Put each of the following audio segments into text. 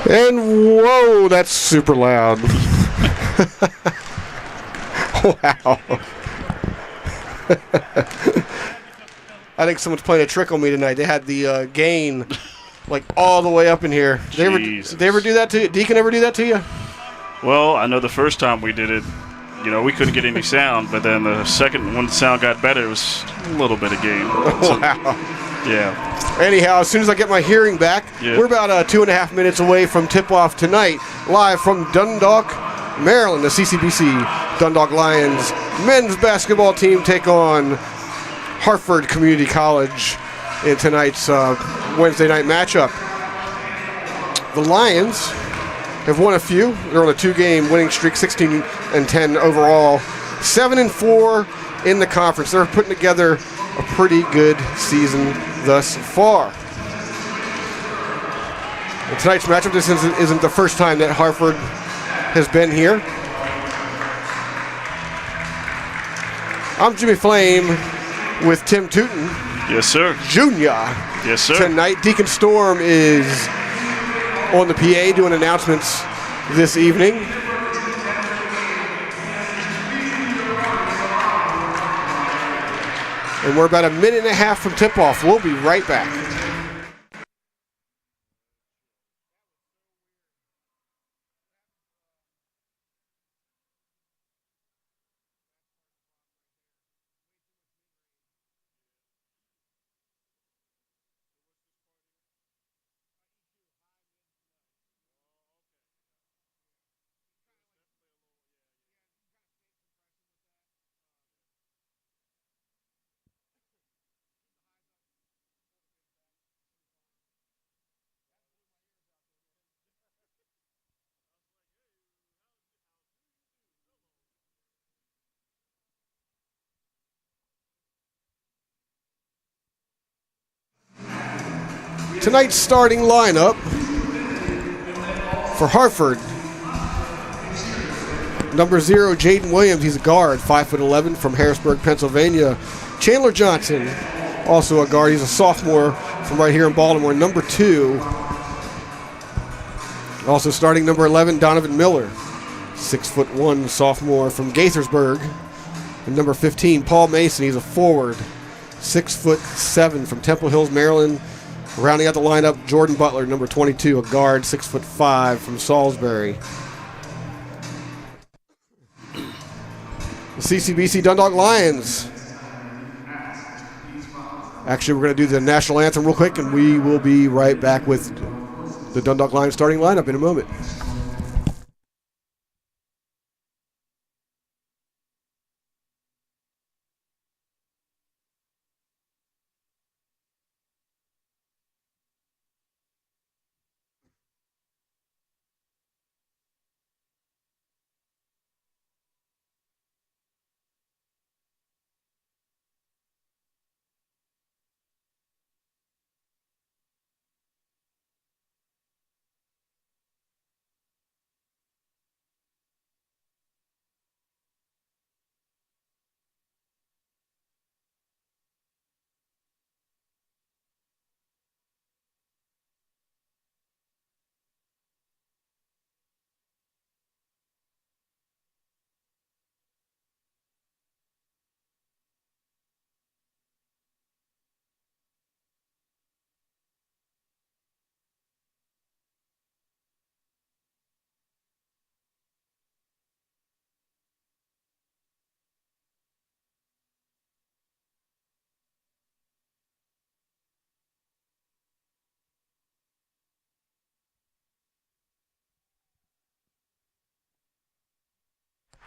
And whoa, that's super loud. Wow. I think someone's playing a trick on me tonight. They had the gain like all the way up in here. They ever do that to you? Deacon ever do that to you? Well, I know the first time we did it, we couldn't get any sound, but then the second when the sound got better, it was a little bit of gain. So, wow. Yeah. Anyhow, as soon as I get my hearing back, we're about 2.5 minutes away from tip-off tonight, live from Dundalk, Maryland. The CCBC Dundalk Lions men's basketball team take on Harford Community College in tonight's Wednesday night matchup. The Lions have won a few. They're on a 2-game winning streak, 16-10 overall, 7-4 in the conference. They're putting together a pretty good season thus far. In tonight's matchup, this isn't the first time that Harford has been here. I'm Jimmy Flame with Tim Tootin. Yes, sir. Junior. Yes, sir. Tonight, Deacon Storm is on the PA doing announcements this evening. And we're about 1.5 minutes from tip-off. We'll be right back. Tonight's starting lineup for Harford. Number 0, Jaden Williams. He's a guard, 5'11", from Harrisburg, Pennsylvania. Chandler Johnson, also a guard. He's a sophomore from right here in Baltimore. Number 2, also starting number 11, Donovan Miller, 6'1", sophomore from Gaithersburg. And number 15, Paul Mason. He's a forward, 6'7", from Temple Hills, Maryland. Rounding out the lineup, Jordan Butler, number 22, a guard, 6'5", from Salisbury. The CCBC Dundalk Lions. Actually, we're going to do the national anthem real quick, and we will be right back with the Dundalk Lions starting lineup in a moment.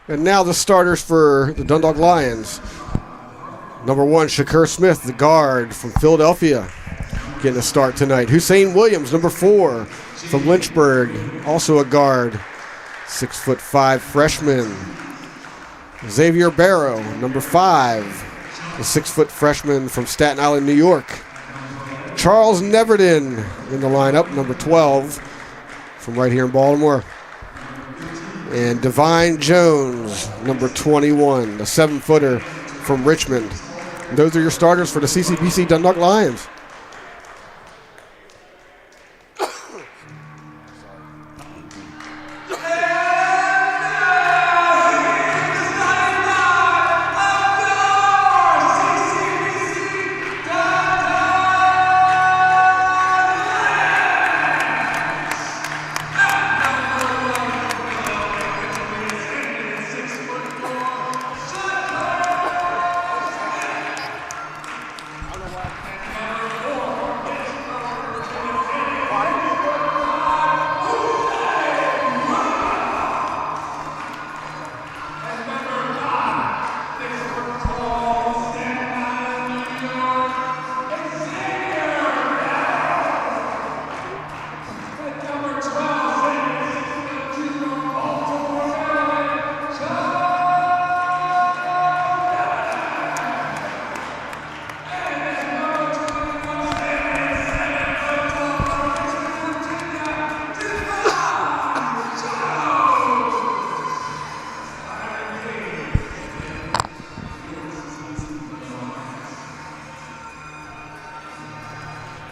And now the starters for the Dundalk Lions. Number 1, Shakur Smith, the guard from Philadelphia, getting a start tonight. Hussein Williams, number 4, from Lynchburg, also a guard, 6'5", freshman. Xavier Barrow, number 5, a 6-foot freshman from Staten Island, New York. Charles Neverton in the lineup, number 12, from right here in Baltimore. And Divine Jones, number 21, the 7-footer from Richmond. And those are your starters for the CCBC Dundalk Lions.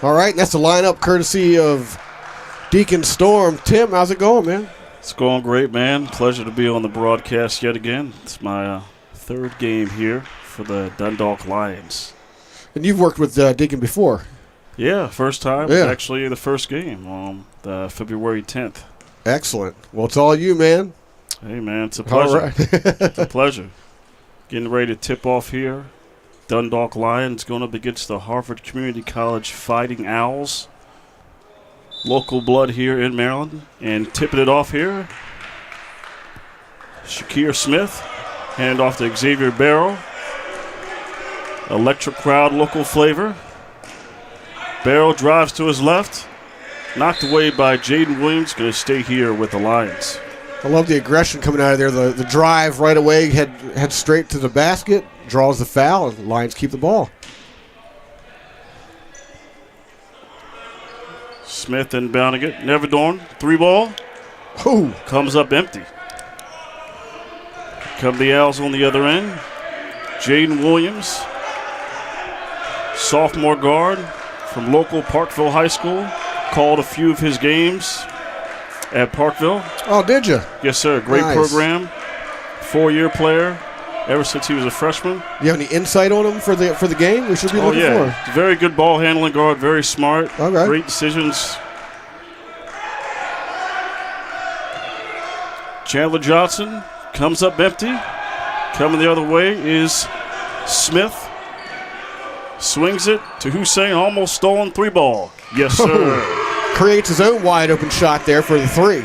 All right, and that's the lineup courtesy of Deacon Storm. Tim, how's it going, man? It's going great, man. Pleasure to be on the broadcast yet again. It's my third game here for the Dundalk Lions. And you've worked with Deacon before. Yeah, first time. Yeah. Actually, the first game on February 10th. Excellent. Well, it's all you, man. Hey, man, it's a pleasure. All right. It's a pleasure. Getting ready to tip off here. Dundalk Lions going up against the Harford Community College Fighting Owls. Local blood here in Maryland. And tipping it off here, Shakir Smith. Hand off to Xavier Barrow. Electric crowd, local flavor. Barrow drives to his left. Knocked away by Jaden Williams. Going to stay here with the Lions. I love the aggression coming out of there. The drive right away, head straight to the basket, draws the foul, and the Lions keep the ball. Smith inbounding it. Neverdorn, 3-ball. Ooh. Comes up empty. Come the Owls on the other end. Jaden Williams, sophomore guard from local Parkville High School. Called a few of his games at Parkville. Oh, did you? Yes, sir. Great program. 4-year player ever since he was a freshman. Do you have any insight on him for the game we should be looking for? Very good ball handling guard. Very smart. Okay. Great decisions. Chandler Johnson comes up empty. Coming the other way is Smith. Swings it to Hussein. Almost stolen 3-ball. Yes, sir. Creates his own wide open shot there for the 3.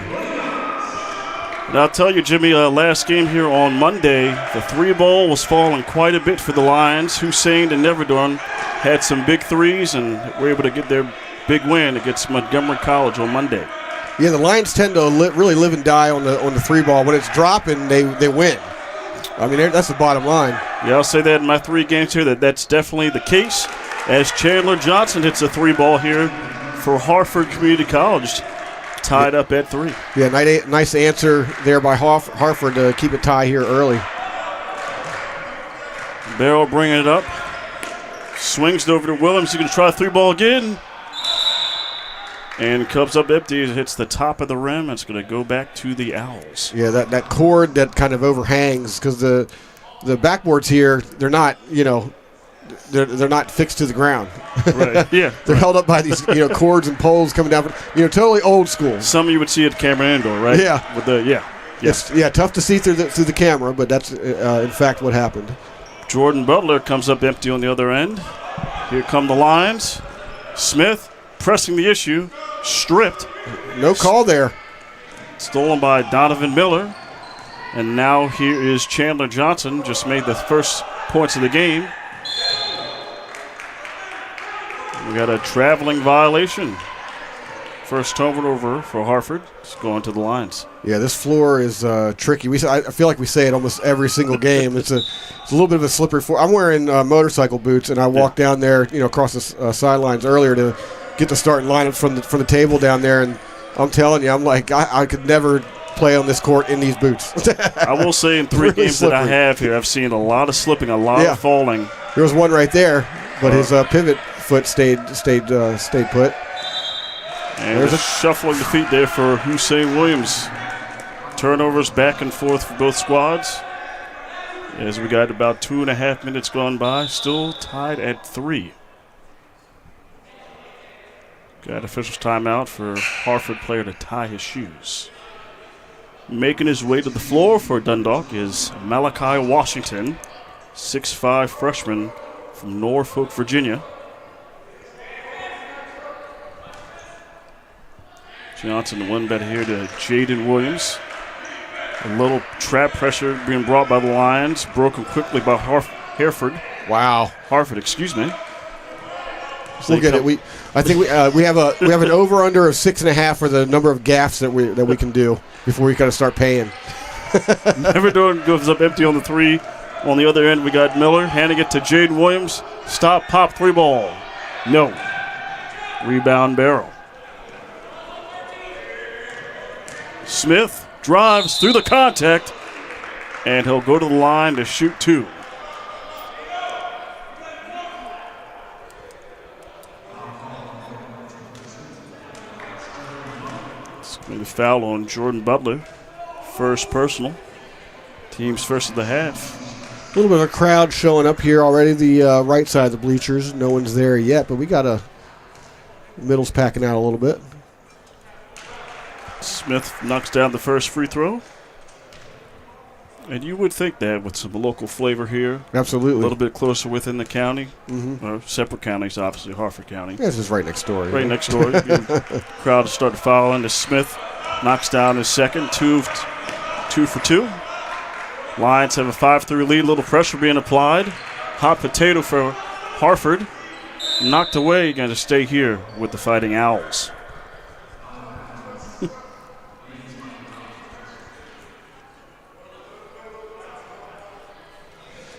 And I'll tell you, Jimmy, last game here on Monday, the 3-ball was falling quite a bit for the Lions. Hussein and Neverdorn had some big threes and were able to get their big win against Montgomery College on Monday. Yeah, the Lions tend to really live and die on the 3-ball. When it's dropping, they win. I mean, that's the bottom line. Yeah, I'll say that in my 3 games here, that's definitely the case. As Chandler Johnson hits a 3-ball here for Harford Community College, tied up at 3. Yeah, nice answer there by Harford to keep it tied here early. Barrow bringing it up. Swings it over to Williams. He's going to try a 3-ball again. And comes up empty. It hits the top of the rim. It's going to go back to the Owls. Yeah, that cord that kind of overhangs because the backboards here, they're not, they're not fixed to the ground. Right. Yeah. They're held up by these cords and poles coming down. Totally old school. Some you would see at Cameron Indoor, right? Yeah. With the It's tough to see through the camera, but that's in fact what happened. Jordan Butler comes up empty on the other end. Here come the Lions. Smith pressing the issue, stripped. No call there. Stolen by Donovan Miller. And now here is Chandler Johnson, just made the first points of the game. We got a traveling violation First turnover for Harford. It's going to the Lions. Yeah, this floor is tricky. I feel like we say it almost every single game. It's a little bit of a slippery floor. I'm wearing motorcycle boots, and I walked down there, across the sidelines earlier to get the starting lineup from the table down there, and I'm telling you, I'm like, I could never play on this court in these boots. I will say in three games slippery that I have here, I've seen a lot of slipping, a lot of falling. There was one right there, but his pivot foot stayed put. And there's a shuffling the feet there for Hussein Williams. Turnovers back and forth for both squads. As we got about 2.5 minutes gone by, still tied at 3. Got official's timeout for Harford player to tie his shoes. Making his way to the floor for Dundalk is Malachi Washington, 6'5" freshman from Norfolk, Virginia. Johnson one bet here to Jaden Williams. A little trap pressure being brought by the Lions. Broken quickly by Harford. Wow. Harford, excuse me. We'll get it. I think we have an over under of 6.5 for the number of gaffes that we can do before we gotta start paying. Neverdorn goes up empty on the 3. On the other end, we got Miller handing it to Jaden Williams. Stop, pop, 3 ball. No. Rebound Barrow. Smith drives through the contact, and he'll go to the line to shoot 2. It's going to be a foul on Jordan Butler. First personal. Team's first of the half. A little bit of a crowd showing up here already. The right side of the bleachers. No one's there yet, but we got middle's packing out a little bit. Smith knocks down the first free throw. And you would think that with some local flavor here. Absolutely. A little bit closer within the county. Separate counties, obviously, Harford County. Yeah, it's just right next door. Right next door. Crowd to start to foul into Smith. Knocks down his second. 2 for 2. Lions have a 5-3 lead. Little pressure being applied. Hot potato for Harford. Knocked away. Going to stay here with the Fighting Owls.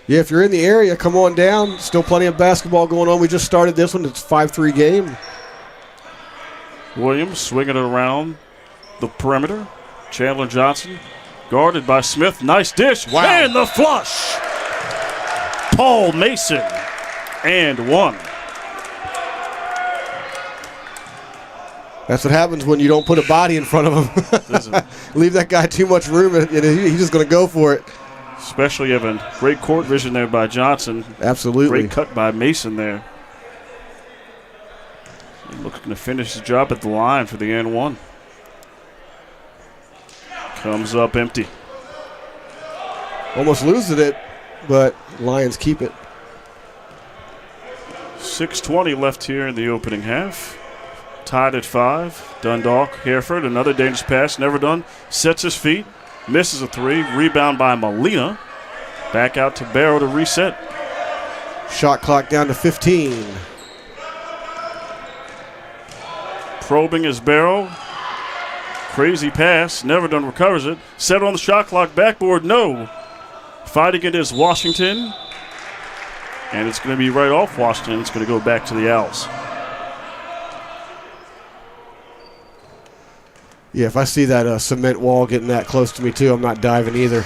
Yeah, if you're in the area, come on down. Still plenty of basketball going on. We just started this one. It's a 5-3 game. Williams swinging it around the perimeter. Chandler Johnson guarded by Smith. Nice dish. Wow. And the flush. Paul Mason. And 1. That's what happens when you don't put a body in front of him. Leave that guy too much room, and he's just going to go for it. Especially having great court vision there by Johnson. Absolutely. Great cut by Mason there. Looking to finish the job at the line for the and 1. Comes up empty. Almost loses it, but Lions keep it. 6:20 left here in the opening half. Tied at 5. Dundalk, Harford, another dangerous pass. Never done. Sets his feet. Misses a 3. Rebound by Molina. Back out to Barrow to reset. Shot clock down to 15. Probing is Barrow. Crazy pass. Never done recovers it. Set on the shot clock. Backboard. No. Fighting it is Washington. And it's going to be right off Washington. It's going to go back to the Owls. Yeah, if I see that cement wall getting that close to me too, I'm not diving either.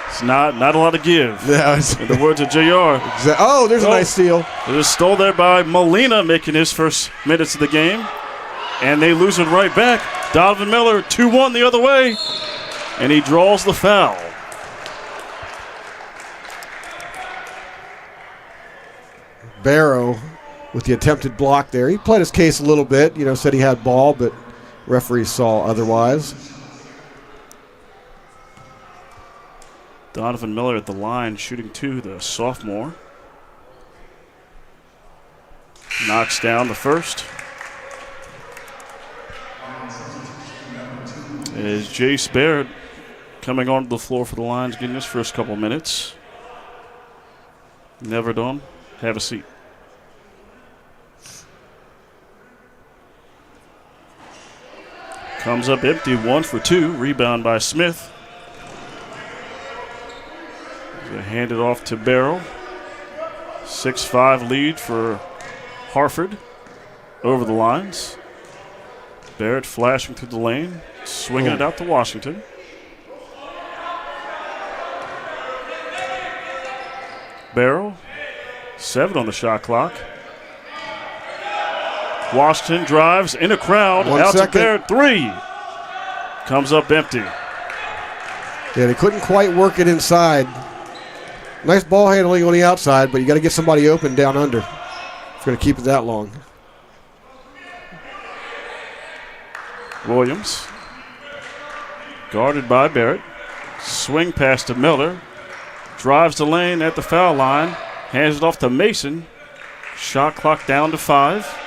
It's not a lot of give. No, in the words of JR. Oh, there's a nice steal. It was stole there by Molina, making his first minutes of the game. And they lose it right back. Donovan Miller, 2-1 the other way. And he draws the foul. Barrow with the attempted block there. He played his case a little bit, said he had ball, but referees saw otherwise. Donovan Miller at the line, shooting 2, the sophomore. Knocks down the first. Is Jace Baird coming onto the floor for the Lions, getting his first couple minutes. Never done. Have a seat. Comes up empty, 1 for 2. Rebound by Smith. Hand it off to Barrow. 6-5 lead for Harford over the lines. Barrett flashing through the lane, swinging it out to Washington. Barrow, 7 on the shot clock. Washington drives in a crowd, out to Barrett, 3. Comes up empty. Yeah, they couldn't quite work it inside. Nice ball handling on the outside, but you got to get somebody open down under. If you're going to keep it that long. Williams, guarded by Barrett. Swing pass to Miller. Drives the lane at the foul line. Hands it off to Mason. Shot clock down to 5.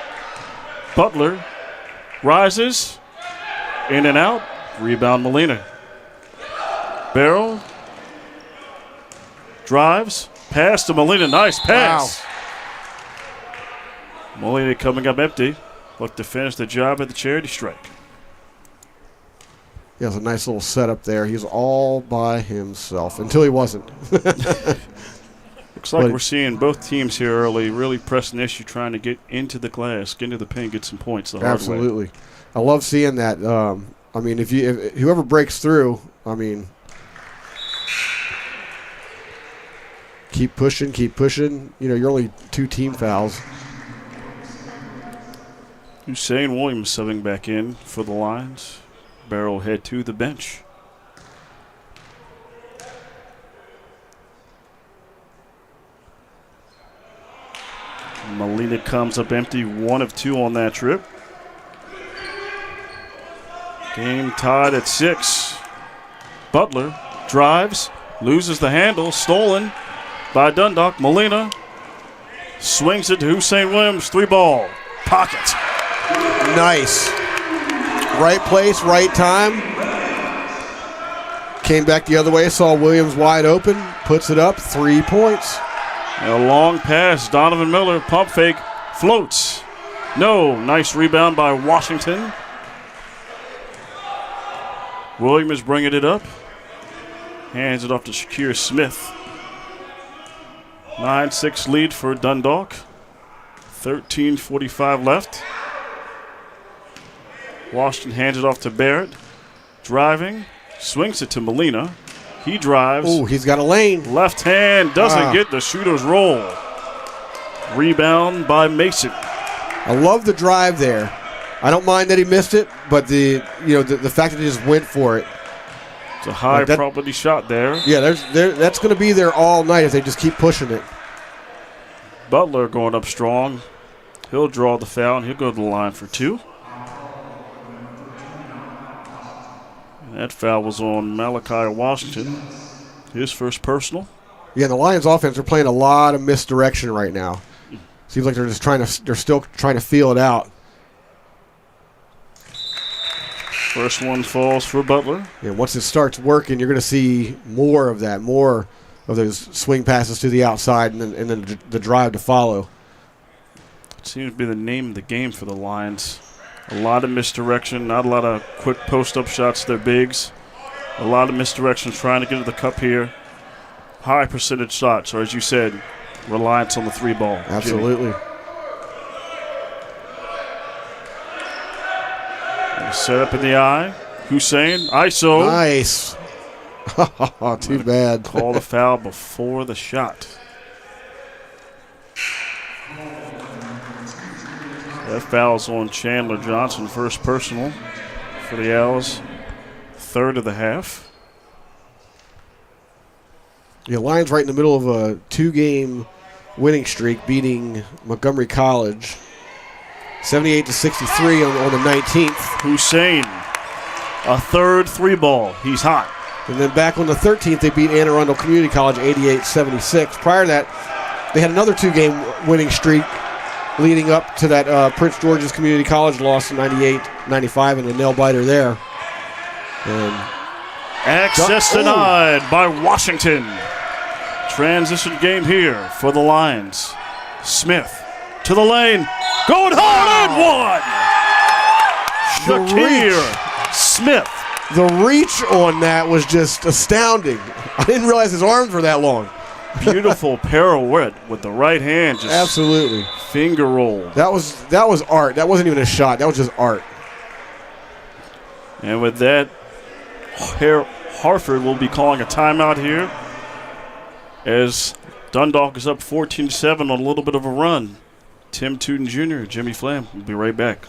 Butler rises. In and out. Rebound Molina. Barrow drives. Pass to Molina. Nice pass. Wow. Molina coming up empty. Look to finish the job at the charity strike. He has a nice little setup there. He's all by himself until he wasn't. Looks like we're seeing both teams here early really press an issue, trying to get into the glass, get into the paint, get some points the hard way. Absolutely. I love seeing that. I mean, if whoever breaks through, I mean, keep pushing. You know, you're only 2 team fouls. Hussein Williams subbing back in for the Lions. Barrow head to the bench. Molina comes up empty, 1 of 2 on that trip. Game tied at 6. Butler drives, loses the handle, stolen by Dundalk. Molina swings it to Hussein Williams, 3-ball, pocket. Nice. Right place, right time. Came back the other way, saw Williams wide open, puts it up, 3 points. A long pass, Donovan Miller, pump fake, floats. No, nice rebound by Washington. Williams bringing it up. Hands it off to Shakir Smith. 9-6 lead for Dundalk. 13:45 left. Washington hands it off to Barrett. Driving, swings it to Molina. He drives. Oh, he's got a lane. Left hand doesn't get the shooter's roll. Rebound by Mason. I love the drive there. I don't mind that he missed it, but the fact that he just went for it. It's a high probability shot there. Yeah, that's going to be there all night if they just keep pushing it. Butler going up strong. He'll draw the foul and he'll go to the line for 2. That foul was on Malachi Washington. His first personal. Yeah, the Lions offense are playing a lot of misdirection right now. Seems like they're still trying to feel it out. First one falls for Butler. Yeah, once it starts working, you're going to see more of that, more of those swing passes to the outside and then the drive to follow. It seems to be the name of the game for the Lions. A lot of misdirection, not a lot of quick post-up shots to their bigs. A lot of misdirection trying to get to the cup here. High percentage shots, or as you said, reliance on the 3-ball. Absolutely. Set up in the eye. Hussein, ISO. Nice. Too bad. Call the foul before the shot. That foul's on Chandler Johnson, first personal for the Owls. 3rd of the half. Yeah, Lions right in the middle of a 2-game winning streak, beating Montgomery College 78-63 on the 19th. Hussein, a 3rd 3-ball. He's hot. And then back on the 13th, they beat Anne Arundel Community College 88-76. Prior to that, they had another 2-game winning streak leading up to that Prince George's Community College loss in 98-95 and the nail-biter there. And access denied by Washington. Transition game here for the Lions. Smith to the lane. Going hard and one. Shakir Smith. The reach on that was just astounding. I didn't realize his arms were that long. Beautiful pirouette with the right hand. Just absolutely. Finger roll. That was art. That wasn't even a shot. That was just art. And with that, Harford will be calling a timeout here as Dundalk is up 14-7 on a little bit of a run. Tim Tootin Jr., Jimmy Flam. We'll be right back.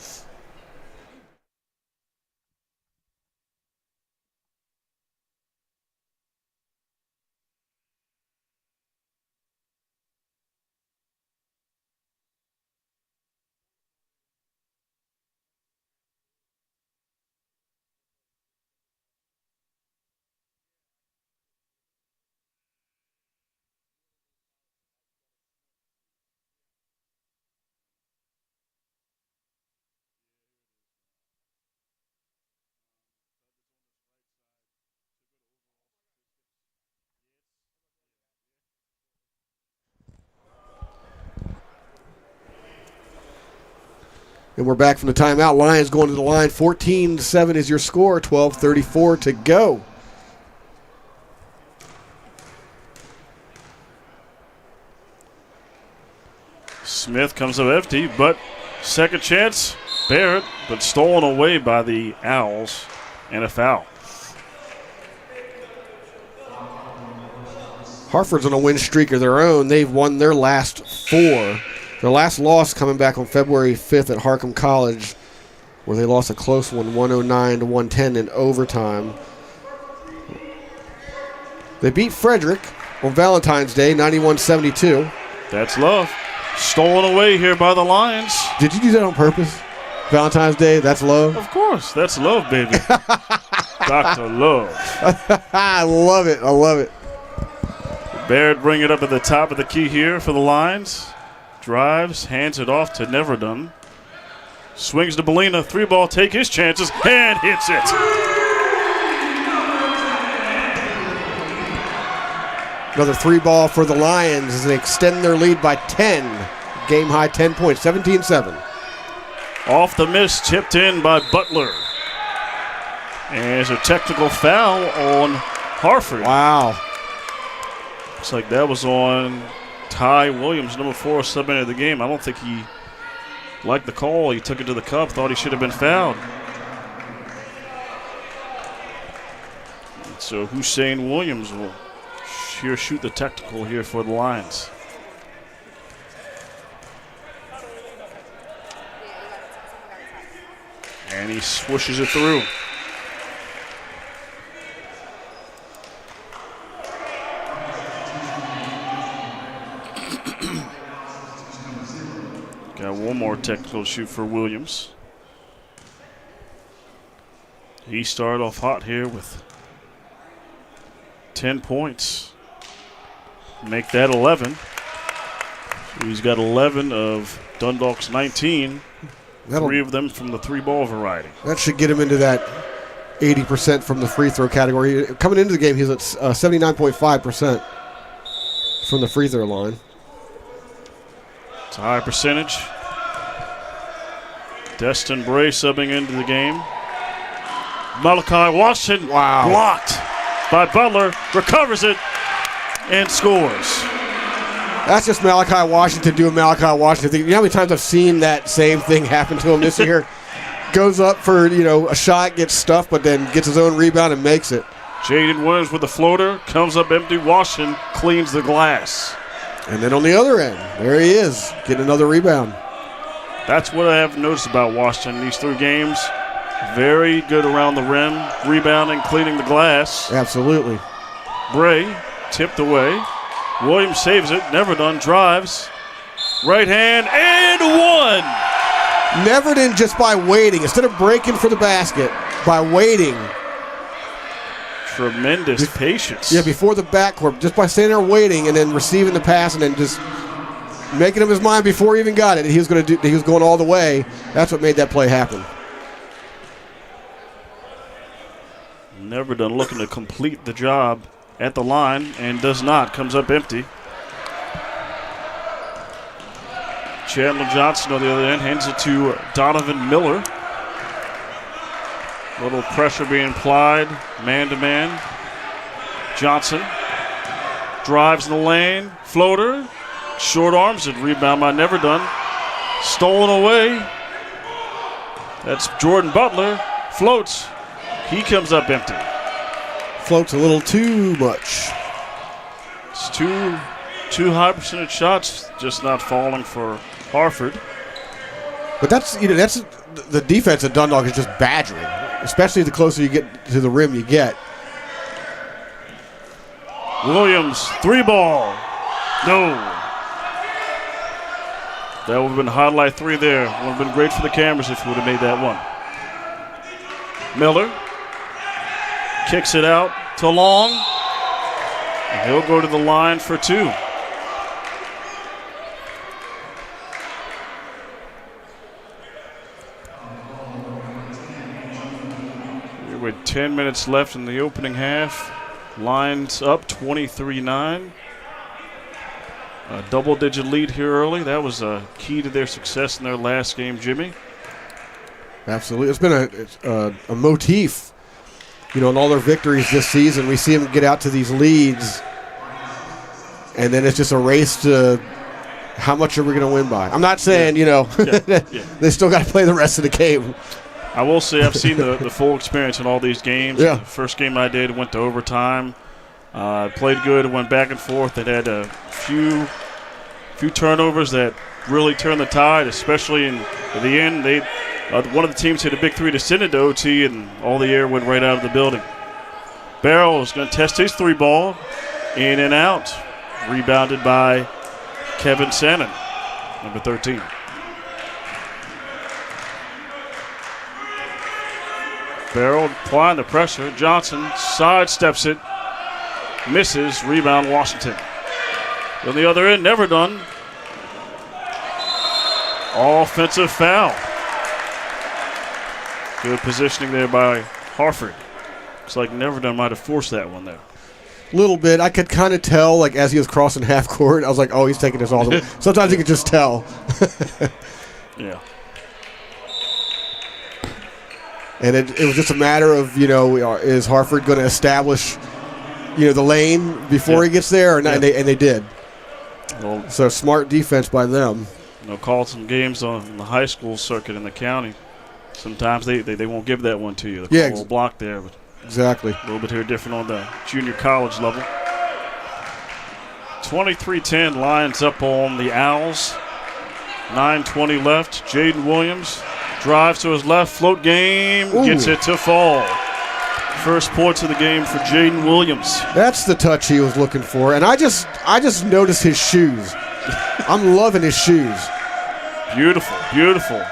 And we're back from the timeout. Lions going to the line. 14-7 is your score. 12:34 to go. Smith comes up empty, but second chance, Barrett, but stolen away by the Owls, and a foul. Harford's on a win streak of their own. They've won their last 4. Their last loss coming back on February 5th at Harcum College, where they lost a close one, 109-110 in overtime. They beat Frederick on Valentine's Day, 91-72. That's love. Stolen away here by the Lions. Did you do that on purpose? Valentine's Day, that's love? Of course, that's love, baby. Dr. Love. I love it. I love it. Barrett bring it up at the top of the key here for the Lions. Drives, hands it off to Neverdun. Swings to Bellina, 3-ball, take his chances, and hits it. Another 3-ball for the Lions as they extend their lead by 10. Game high 10 points, 17-7. Off the miss, tipped in by Butler. And there's a technical foul on Harford. Wow. Looks like that was on Ty Williams, number 4, subbing into the game. I don't think he liked the call. He took it to the cup, thought he should have been fouled. So Hussein Williams will shoot the technical here for the Lions. And he swooshes it through. Got one more technical shoot for Williams. He started off hot here with 10 points. Make that 11. So he's got 11 of Dundalk's 19. 3 of them from the 3-ball variety. That should get him into that 80% from the free throw category. Coming into the game, he's at 79.5% from the free throw line. It's a high percentage. Destin Bray subbing into the game. Malachi Washington blocked by Butler, recovers it, and scores. That's just Malachi Washington doing Malachi Washington thing. You know how many times I've seen that same thing happen to him this year? Goes up for, a shot, gets stuffed, but then gets his own rebound and makes it. Jaden Williams with the floater, comes up empty. Washington cleans the glass. And then on the other end, there he is, getting another rebound. That's what I have noticed about Washington these 3 games. Very good around the rim, rebounding, cleaning the glass. Absolutely. Bray tipped away. Williams saves it. Neverdun drives. Right hand and one. Neverdun just by waiting, instead of breaking for the basket, by waiting. Tremendous patience. Yeah, before the backcourt, just by standing there waiting and then receiving the pass and then just making up his mind before he even got it. He was going all the way. That's what made that play happen. Neverdun looking to complete the job at the line and does not. Comes up empty. Chandler Johnson on the other end hands it to Donovan Miller. Little pressure being applied, man-to-man. Johnson drives in the lane, floater, short arms it, rebound by Never Done. Stolen away. That's Jordan Butler, floats. He comes up empty. Floats a little too much. It's two high percentage shots just not falling for Harford. But that's the defense at Dundalk is just badgering, especially the closer you get to the rim you get. Williams, 3-ball. No. That would have been highlight 3 there. Would have been great for the cameras if he would have made that one. Miller kicks it out to Long. And he'll go to the line for 2. With 10 minutes left in the opening half. Lions up 23-9. A double-digit lead here early. That was a key to their success in their last game, Jimmy. Absolutely. It's been a motif, in all their victories this season. We see them get out to these leads, and then it's just a race to how much are we going to win by. I'm not saying, they still got to play the rest of the game. I will say I've seen the full experience in all these games. Yeah. The first game I did went to overtime. Played good, went back and forth. It had a few turnovers that really turned the tide, especially in the end. One of the teams hit a big 3 to send it to OT, and all the air went right out of the building. Barrow is going to test his 3-ball. In and out. Rebounded by Kevin Sannon, number 13. Barrow applying the pressure. Johnson sidesteps it. Misses. Rebound Washington. On the other end, Never Done. Offensive foul. Good positioning there by Harford. Looks like Never Done might have forced that one there. A little bit. I could kind of tell, as he was crossing half court, I was like, oh, he's taking this all the way. Sometimes you could just tell. Yeah. And it was just a matter of, is Harford going to establish, the lane before he gets there? Or not? Yeah. And they did. Well, so smart defense by them. Called some games on the high school circuit in the county. Sometimes they won't give that one to you. They call a little block there. But exactly. A little bit here different on the junior college level. 23-10, Lions up on the Owls. 9:20 left. Jaden Williams drives to his left, float game, gets it to fall. First points of the game for Jaden Williams. That's the touch he was looking for, and I just noticed his shoes. I'm loving his shoes. Beautiful, beautiful.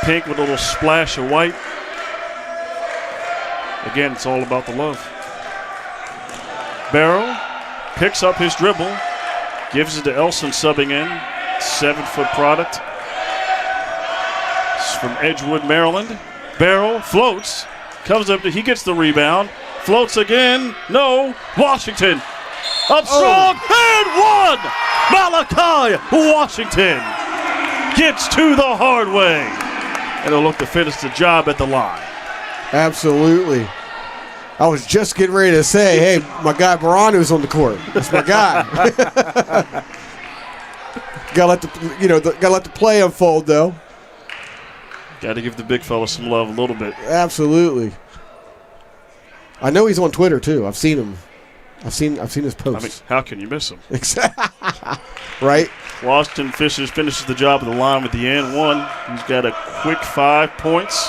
Pink with a little splash of white. Again, it's all about the love. Barrow picks up his dribble, gives it to Elson subbing in. 7-foot product. It's from Edgewood, Maryland. Barrow floats, comes up to, he gets the rebound, floats again, no, Washington up strong, and one! Malachi Washington gets to the hard way. And they'll look to finish the job at the line. Absolutely. I was just getting ready to say, hey, my guy Baranu's on the court. That's my guy. Gotta let the play unfold, though. Got to give the big fella some love a little bit. Absolutely. I know he's on Twitter too. I've seen him. I've seen his posts. I mean, how can you miss him? Right. Washington finishes the job at the line with the and one. He's got a quick 5 points.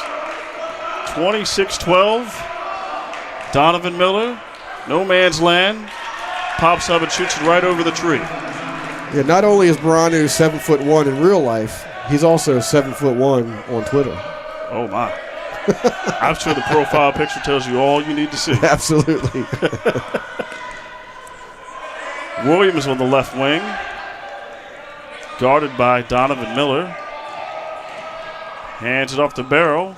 26-12. Donovan Miller, no man's land, pops up and shoots it right over the tree. Yeah, not only is Baranu 7'1" in real life, he's also 7'1" on Twitter. Oh my. I'm sure the profile picture tells you all you need to see. Absolutely. Williams on the left wing, guarded by Donovan Miller. Hands it off to Barrow.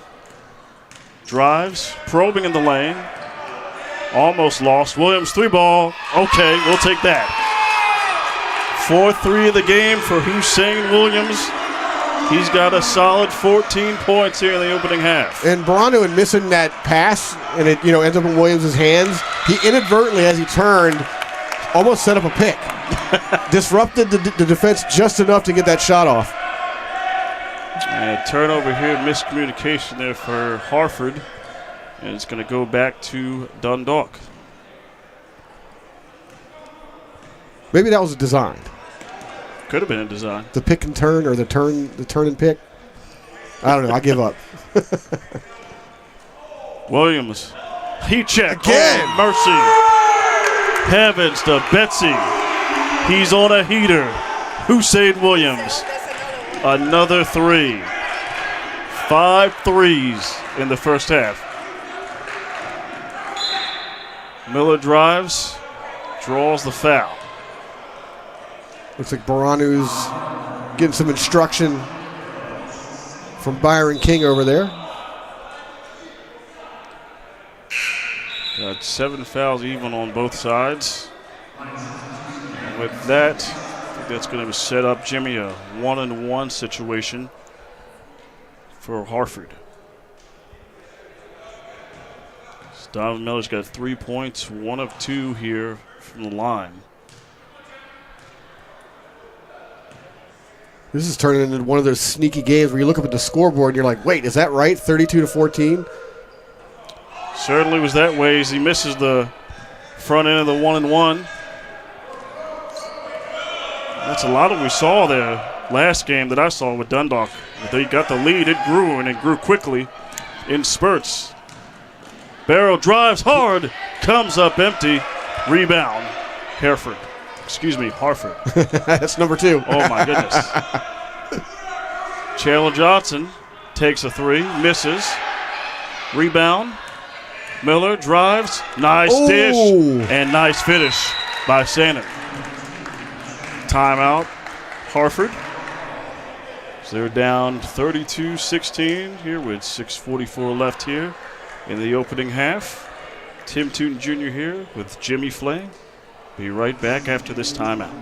Drives, probing in the lane. Almost lost. Williams 3-ball. Okay, we'll take that. 4-3 of the game for Hussein Williams. He's got a solid 14 points here in the opening half. And Barano, in missing that pass, and it ends up in Williams' hands, he inadvertently, as he turned, almost set up a pick. Disrupted the defense just enough to get that shot off. And turnover here, miscommunication there for Harford. And it's going to go back to Dundalk. Maybe that was a design. Could have been a design. The pick and turn, or the turn and pick. I don't know. I give up. Williams. Heat check. Again. Oh, mercy. Heavens to Betsy. He's on a heater. Hussein Williams. Another three. 5 threes in the first half. Miller drives, draws the foul. Looks like Baranu's getting some instruction from Byron King over there. Got 7 fouls even on both sides. And with that, I think that's going to set up Jimmy a 1-on-1 situation for Harford. Donovan Miller's got 3 points, 1 of 2 here from the line. This is turning into one of those sneaky games where you look up at the scoreboard and you're like, wait, is that right? 32-14? Certainly was that way as he misses the front end of the 1-on-1. That's a lot of what we saw there last game that I saw with Dundalk. They got the lead, it grew, and it grew quickly in spurts. Barrow drives hard, comes up empty, rebound. Harford. That's number 2. Oh, my goodness. Chandler Johnson takes a 3, misses. Rebound. Miller drives. Nice dish and nice finish by Shannon. Timeout, Harford. So they're down 32-16 here with 6:44 left here in the opening half. Tim Tootin Jr. here with Jimmy Flay. Be right back after this timeout.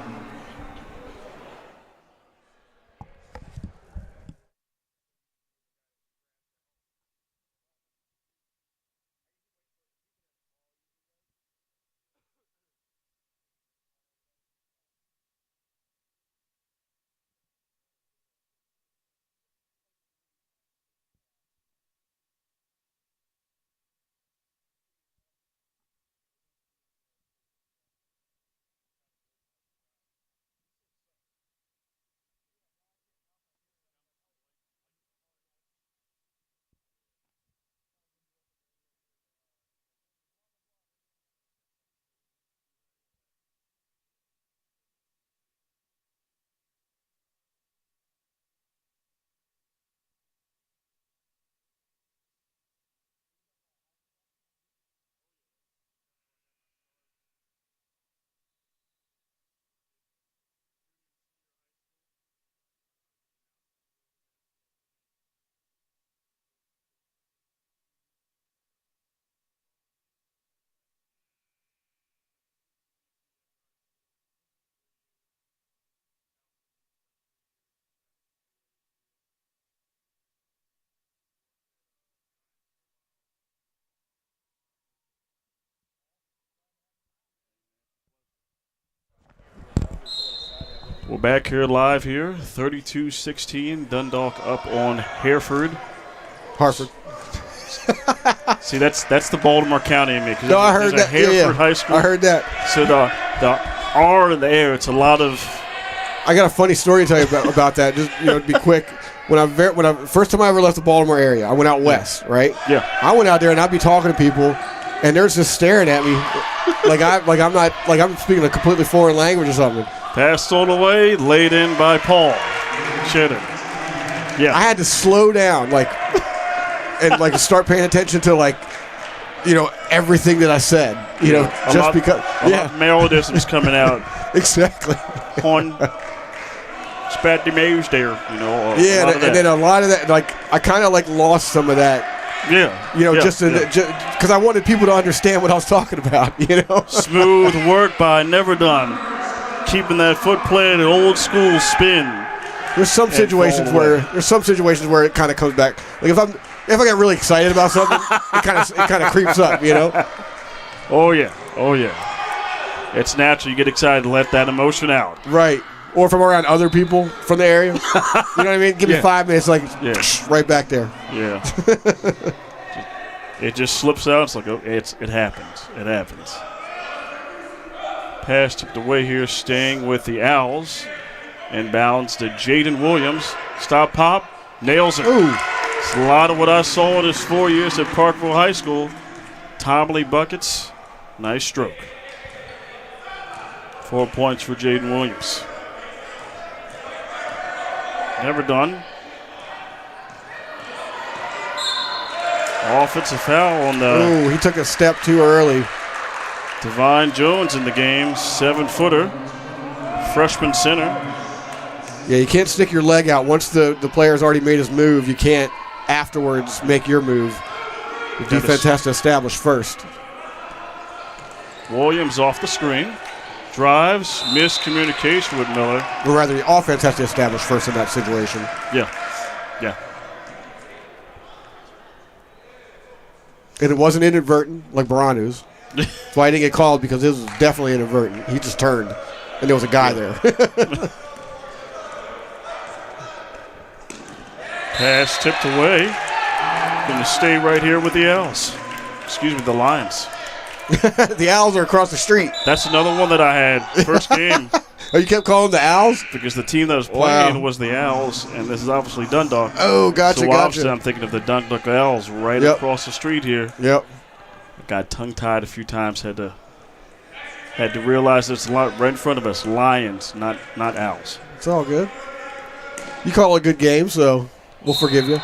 We're back here live here, 32-16. Dundalk up on Harford. See, that's the Baltimore County in me. No, I heard that. Harford High School. I heard that. So the R in the air, it's a lot of. I got a funny story to tell you about that. Just to be quick. When I first time I ever left the Baltimore area, I went out west, right? Yeah. I went out there and I'd be talking to people, and they're just staring at me, I'm speaking a completely foreign language or something. Passed on away, laid in by Paul. Shannon. Yeah. I had to slow down, and start paying attention to everything that I said. Because Marylandism's coming out. Exactly. On Spatty Mays there, and then a lot of that, I kind of lost some of that. Just because I wanted people to understand what I was talking about. Smooth work by Never Done, keeping that foot planted, old school spin. There's some situations where it kind of comes back. Like if I get really excited about something, it kind of creeps up, you know. Oh yeah. It's natural. You get excited to let that emotion out. Right. Or if I'm around other people from the area, you know what I mean? Give me 5 minutes, right back there. Yeah. It just slips out. It's like, it happens. It happens. Pass tipped away here, staying with the Owls. Inbounds to Jaden Williams. Stop pop. Nails it. Ooh. It's a lot of what I saw in his 4 years at Parkville High School. Timely buckets. Nice stroke. 4 points for Jaden Williams. Never done. Offensive foul on the... Ooh, he took a step too early. Devine Jones in the game, 7-footer. Freshman center. Yeah, you can't stick your leg out. Once the player's already made his move, you can't afterwards make your move. The defense has to establish first. Williams off the screen. Drives, miscommunication with Miller. Or rather, the offense has to establish first in that situation. Yeah. And it wasn't inadvertent like Baranu's. That's why I didn't get called, because this was definitely inadvertent. He just turned, and there was a guy there. Pass tipped away. Going to stay right here with the Owls. Excuse me, the Lions. The Owls are across the street. That's another one that I had first game. Oh, you kept calling the Owls? Because the team that was playing was the Owls, and this is obviously Dundalk. Oh, gotcha. Obviously I'm thinking of the Dundalk Owls right across the street here. Yep. Got tongue-tied a few times. Had to realize it's right in front of us. Lions, not Owls. It's all good. You call it a good game, so we'll forgive you.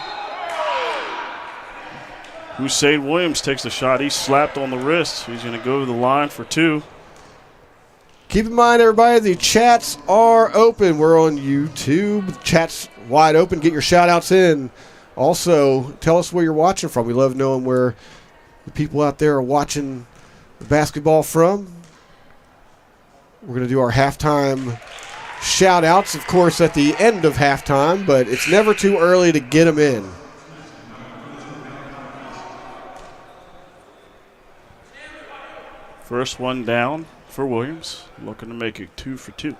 Hussein Williams takes the shot. He's slapped on the wrist. He's going to go to the line for 2. Keep in mind, everybody, the chats are open. We're on YouTube. Chat's wide open. Get your shout-outs in. Also, tell us where you're watching from. We love knowing where the people out there are watching the basketball from. We're going to do our halftime shout-outs, of course, at the end of halftime, but it's never too early to get them in. First one down for Williams, looking to make it 2 for 2.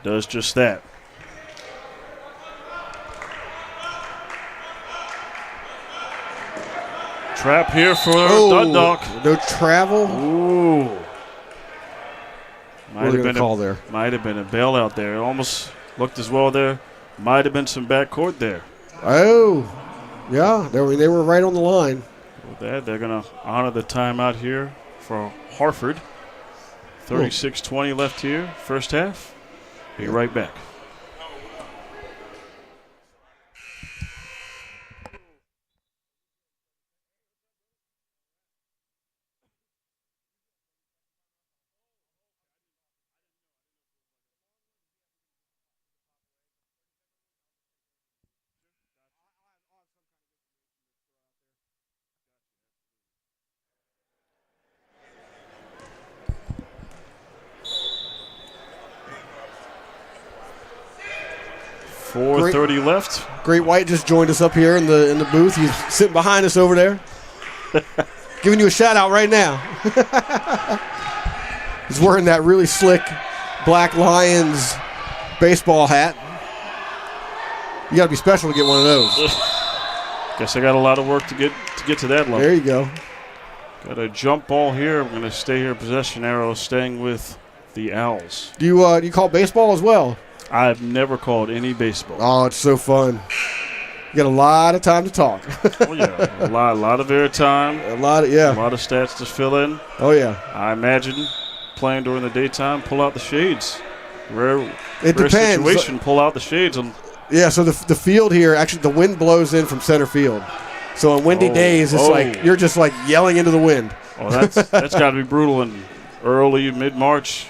Does just that. Trap here for Dundalk. No travel. Ooh. Might have been a call there. Might have been a bailout there. It almost looked as well there. Might have been some backcourt there. Oh. Yeah, they were right on the line. With that, they're going to honor the timeout here for Harford. 36-20 left here, first half. Be right back. .4:30 left. Great White just joined us up here in the booth. He's sitting behind us over there. Giving you a shout out right now. He's wearing that really slick Black Lions baseball hat. You got to be special to get one of those. Guess I got a lot of work to get to that level. There you go. Got a jump ball here. I'm going to stay here. Possession arrow staying with the Owls. Do you call baseball as well? I've never called any baseball. Oh, it's so fun. You got a lot of time to talk. Oh, yeah. A lot of airtime. A lot of stats to fill in. Oh, yeah. I imagine playing during the daytime, pull out the shades. Rare depends. Situation, pull out the shades. Yeah, so the field here, actually the wind blows in from center field. So on windy days, it's like you're just like yelling into the wind. Oh, that's got to be brutal in early, mid-March.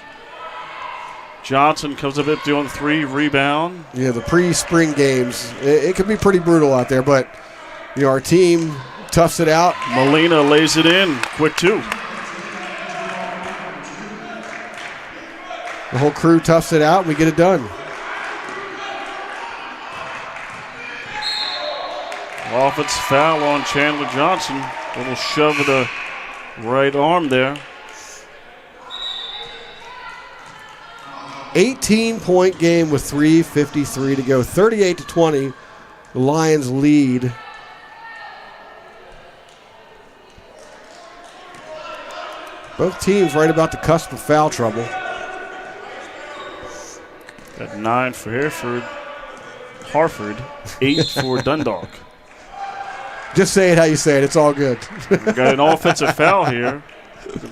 Johnson comes up empty on 3, rebound. Yeah, the pre-spring games, it can be pretty brutal out there, but our team toughs it out. Molina lays it in, quick 2. The whole crew toughs it out, and we get it done. Offensive foul on Chandler Johnson. A little shove of the right arm there. 18-point game with 3:53 to go. 38-20. The Lions lead. Both teams right about the cusp of foul trouble. Got 9 for Harford, 8 for Dundalk. Just say it how you say it. It's all good. We got an offensive foul here.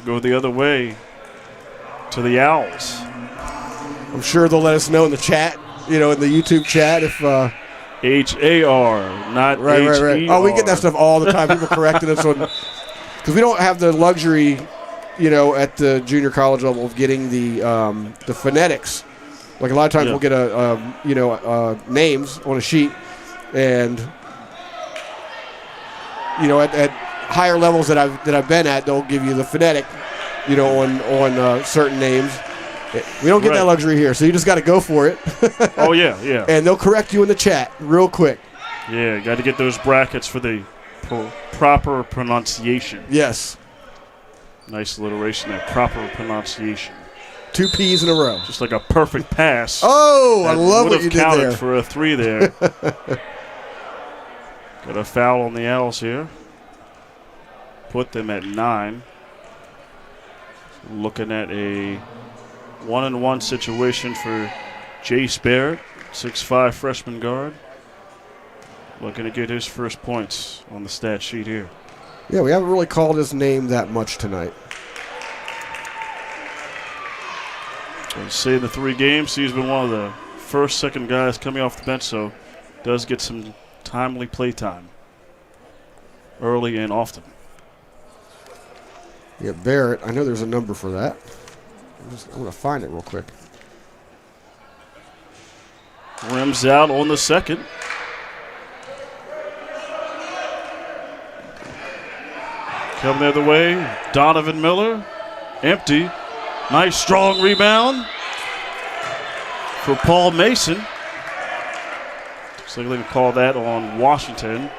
Go the other way to the Owls. I'm sure they'll let us know in the chat, in the YouTube chat if. H-A-R, not H-E-R. Right. Oh, we get that stuff all the time. People correcting us on, because we don't have the luxury, at the junior college level of getting the phonetics. Like a lot of times we'll get names on a sheet, and at higher levels that I've been at, they'll give you the phonetic, on certain names. We don't get that luxury here, so you just got to go for it. Oh, yeah. And they'll correct you in the chat real quick. Yeah, you got to get those brackets for the proper pronunciation. Yes. Nice alliteration there, proper pronunciation. 2 P's in a row. Just like a perfect pass. Oh, I love what you did there. Would have counted for a 3 there. Got a foul on the Owls here. Put them at 9. Looking at a 1-on-1 situation for Jace Barrett, 6'5" freshman guard. Looking to get his first points on the stat sheet here. Yeah, we haven't really called his name that much tonight. Say the 3 games, he's been one of the first, second guys coming off the bench, so does get some timely play time early and often. Yeah, Barrett, I know there's a number for that. I'm going to find it real quick. Rims out on the second. Coming the other way, Donovan Miller, empty. Nice strong rebound for Paul Mason. Looks like they can call that on Washington.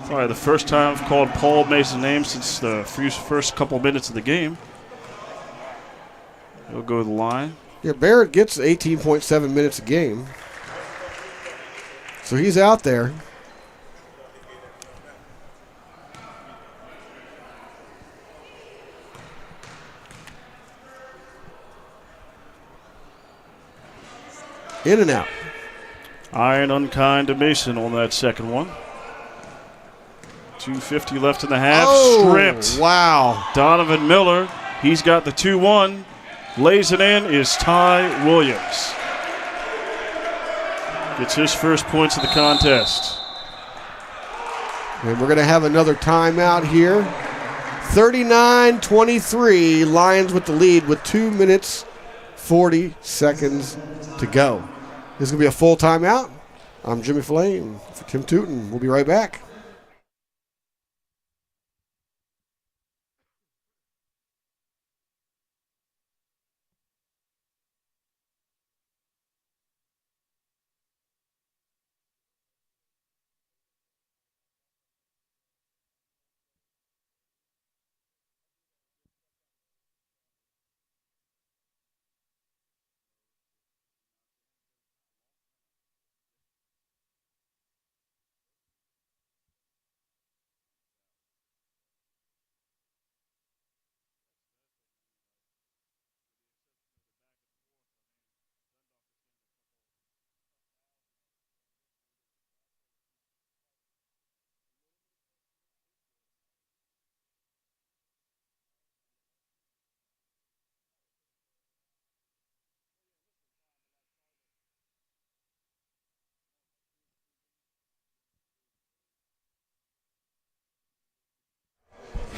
Probably the first time I've called Paul Mason's name since the first couple minutes of the game. He'll go to the line. Yeah, Barrett gets 18.7 minutes a game. So he's out there. In and out. Iron unkind to Mason on that second one. 2:50 left in the half. Oh, stripped. Wow. Donovan Miller, he's got the 2-1. Lays it in is Ty Williams. Gets his first points of the contest. And we're going to have another timeout here. 39-23, Lions with the lead with 2 minutes, 40 seconds to go. This is going to be a full timeout. I'm Jimmy Flame for Tim Tootin. We'll be right back.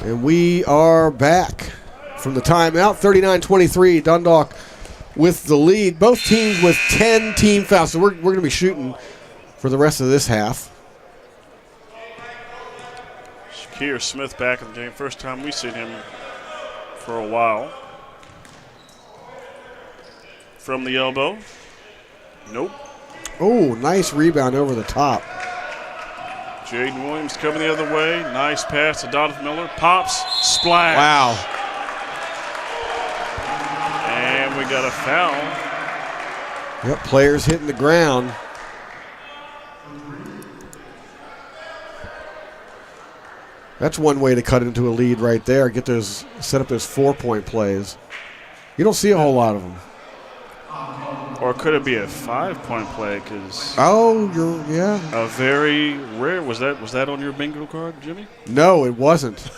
And we are back from the timeout. 39-23, Dundalk with the lead. Both teams with 10 team fouls. So we're going to be shooting for the rest of this half. Shakir Smith back in the game. First time we've seen him for a while. From the elbow. Nope. Oh, nice rebound over the top. Jaden Williams coming the other way. Nice pass to Donovan Miller. Pops. Splash. Wow. And we got a foul. Yep, players hitting the ground. That's one way to cut into a lead right there. Set up those 4-point plays. You don't see a whole lot of them. Or could it be a 5-point play? Because yeah. A very rare. Was that on your bingo card, Jimmy? No, it wasn't.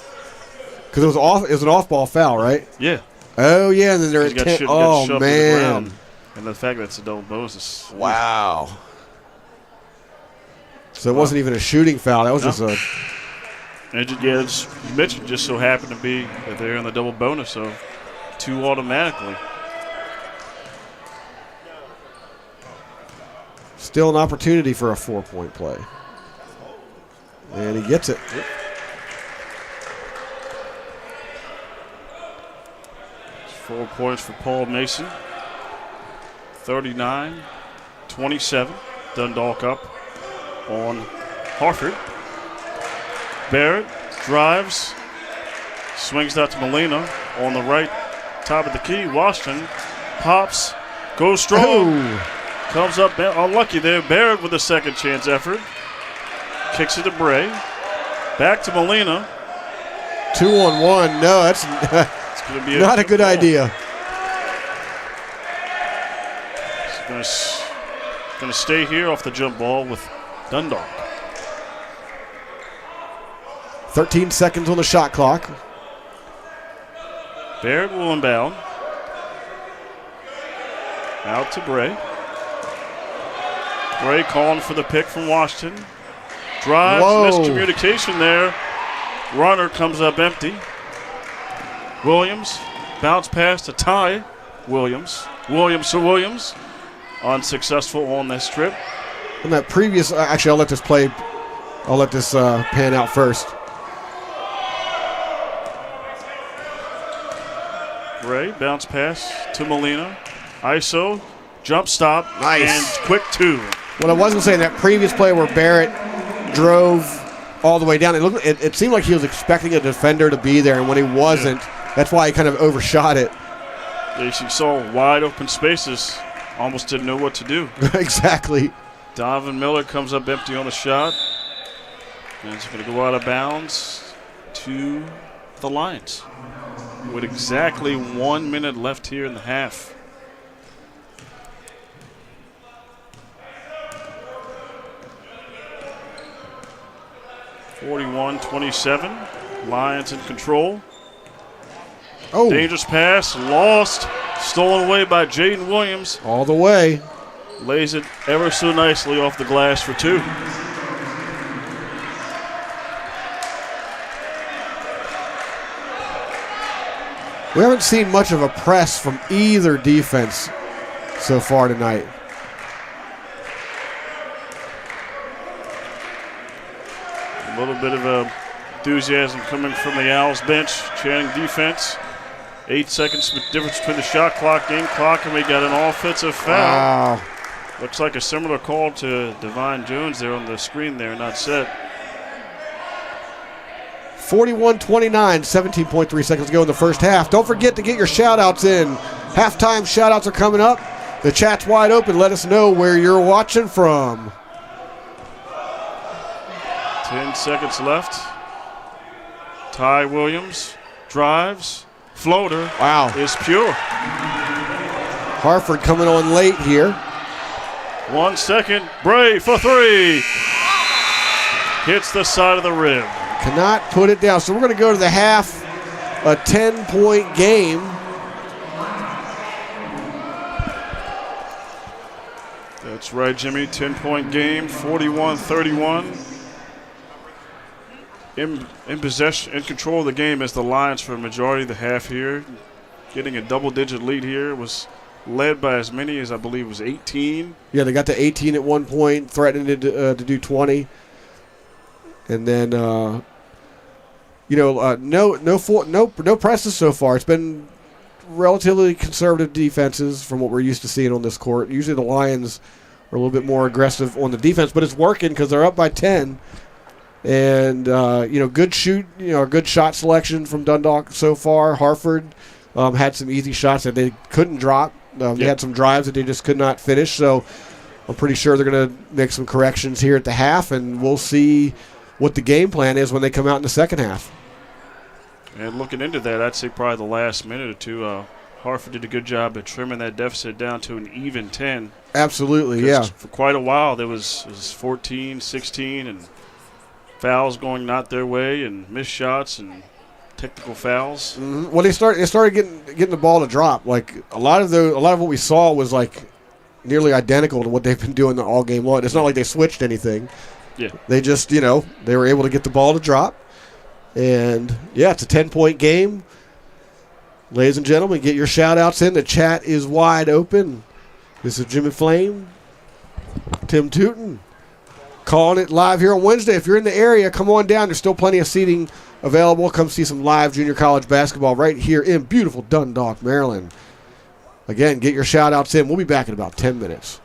Because it was an off-ball foul, right? Yeah. Oh yeah, and then they're at 10. Oh man. And the fact that it's a double bonus. Wow. So it wasn't even a shooting foul. That was just a. And you mentioned just so happened to be that they're in the double bonus, so 2 automatically. Still an opportunity for a 4-point play. And he gets it. Yep. 4 points for Paul Mason. 39-27. Dundalk up on Harford. Barrett drives, swings out to Molina on the right top of the key. Washington pops, goes strong, comes up unlucky there. Barrett with a second chance effort. Kicks it to Bray. Back to Molina. 2-on-1. No, that's gonna be not a good idea. He's going to stay here off the jump ball with Dundalk. 13 seconds on the shot clock. Barrett will inbound. Out to Bray. Bray calling for the pick from Washington. Drives, miscommunication there. Runner comes up empty. Williams, bounce pass to Ty Williams. Williams, unsuccessful on this trip. On that previous, actually, I'll let this pan out first. Bray, bounce pass to Molina. ISO, jump stop, nice. And quick 2. What I wasn't saying, that previous play where Barrett drove all the way down, it seemed like he was expecting a defender to be there, and when he wasn't, that's why he kind of overshot it. You saw wide open spaces, almost didn't know what to do. Exactly. Donovan Miller comes up empty on the shot, and it's going to go out of bounds to the Lions. With exactly 1 minute left here in the half. (41-27). Lions in control. Oh. Dangerous pass, lost, stolen away by Jaden Williams. All the way. Lays it ever so nicely off the glass for 2. We haven't seen much of a press from either defense so far tonight. A little bit of enthusiasm coming from the Owls bench, chanting defense. 8 seconds difference between the shot clock, game clock, and we got an offensive foul. Wow. Looks like a similar call to Devine Jones there on the screen there, not set. 41-29, 17.3 seconds to go in the first half. Don't forget to get your shout-outs in. Halftime shout-outs are coming up. The chat's wide open. Let us know where you're watching from. 10 seconds left. Ty Williams drives. Floater. Wow. Is pure. Harford coming on late here. 1 second. Bray for 3. Hits the side of the rim. Cannot put it down. So we're going to go to the half, a 10-point game. That's right, Jimmy. 10-point game, 41-31. In possession, in control of the game as the Lions for a majority of the half here. Getting a double-digit lead here. Was led by as many as I believe was 18. Yeah, they got to 18 at one point, threatening to do 20. And then no presses so far. It's been relatively conservative defenses from what we're used to seeing on this court. Usually the Lions are a little bit more aggressive on the defense, but it's working because they're up by 10. And good shot selection from Dundalk so far. Harford had some easy shots that they couldn't drop. They had some drives that they just could not finish. So I'm pretty sure they're going to make some corrections here at the half, and we'll see what the game plan is when they come out in the second half. And looking into that, I'd say probably the last minute or two, Harford did a good job at trimming that deficit down to an even 10. Absolutely, yeah. For quite a while, it was 14, 16, and fouls going not their way, and missed shots and technical fouls. Mm-hmm. Well, they started getting the ball to drop. Like a lot of what we saw was like nearly identical to what they've been doing all game long. It's not like they switched anything. Yeah. They just they were able to get the ball to drop. And, it's a 10-point game. Ladies and gentlemen, get your shout-outs in. The chat is wide open. This is Jimmy Flame, Tim Tootin, calling it live here on Wednesday. If you're in the area, come on down. There's still plenty of seating available. Come see some live junior college basketball right here in beautiful Dundalk, Maryland. Again, get your shout-outs in. We'll be back in about 10 minutes.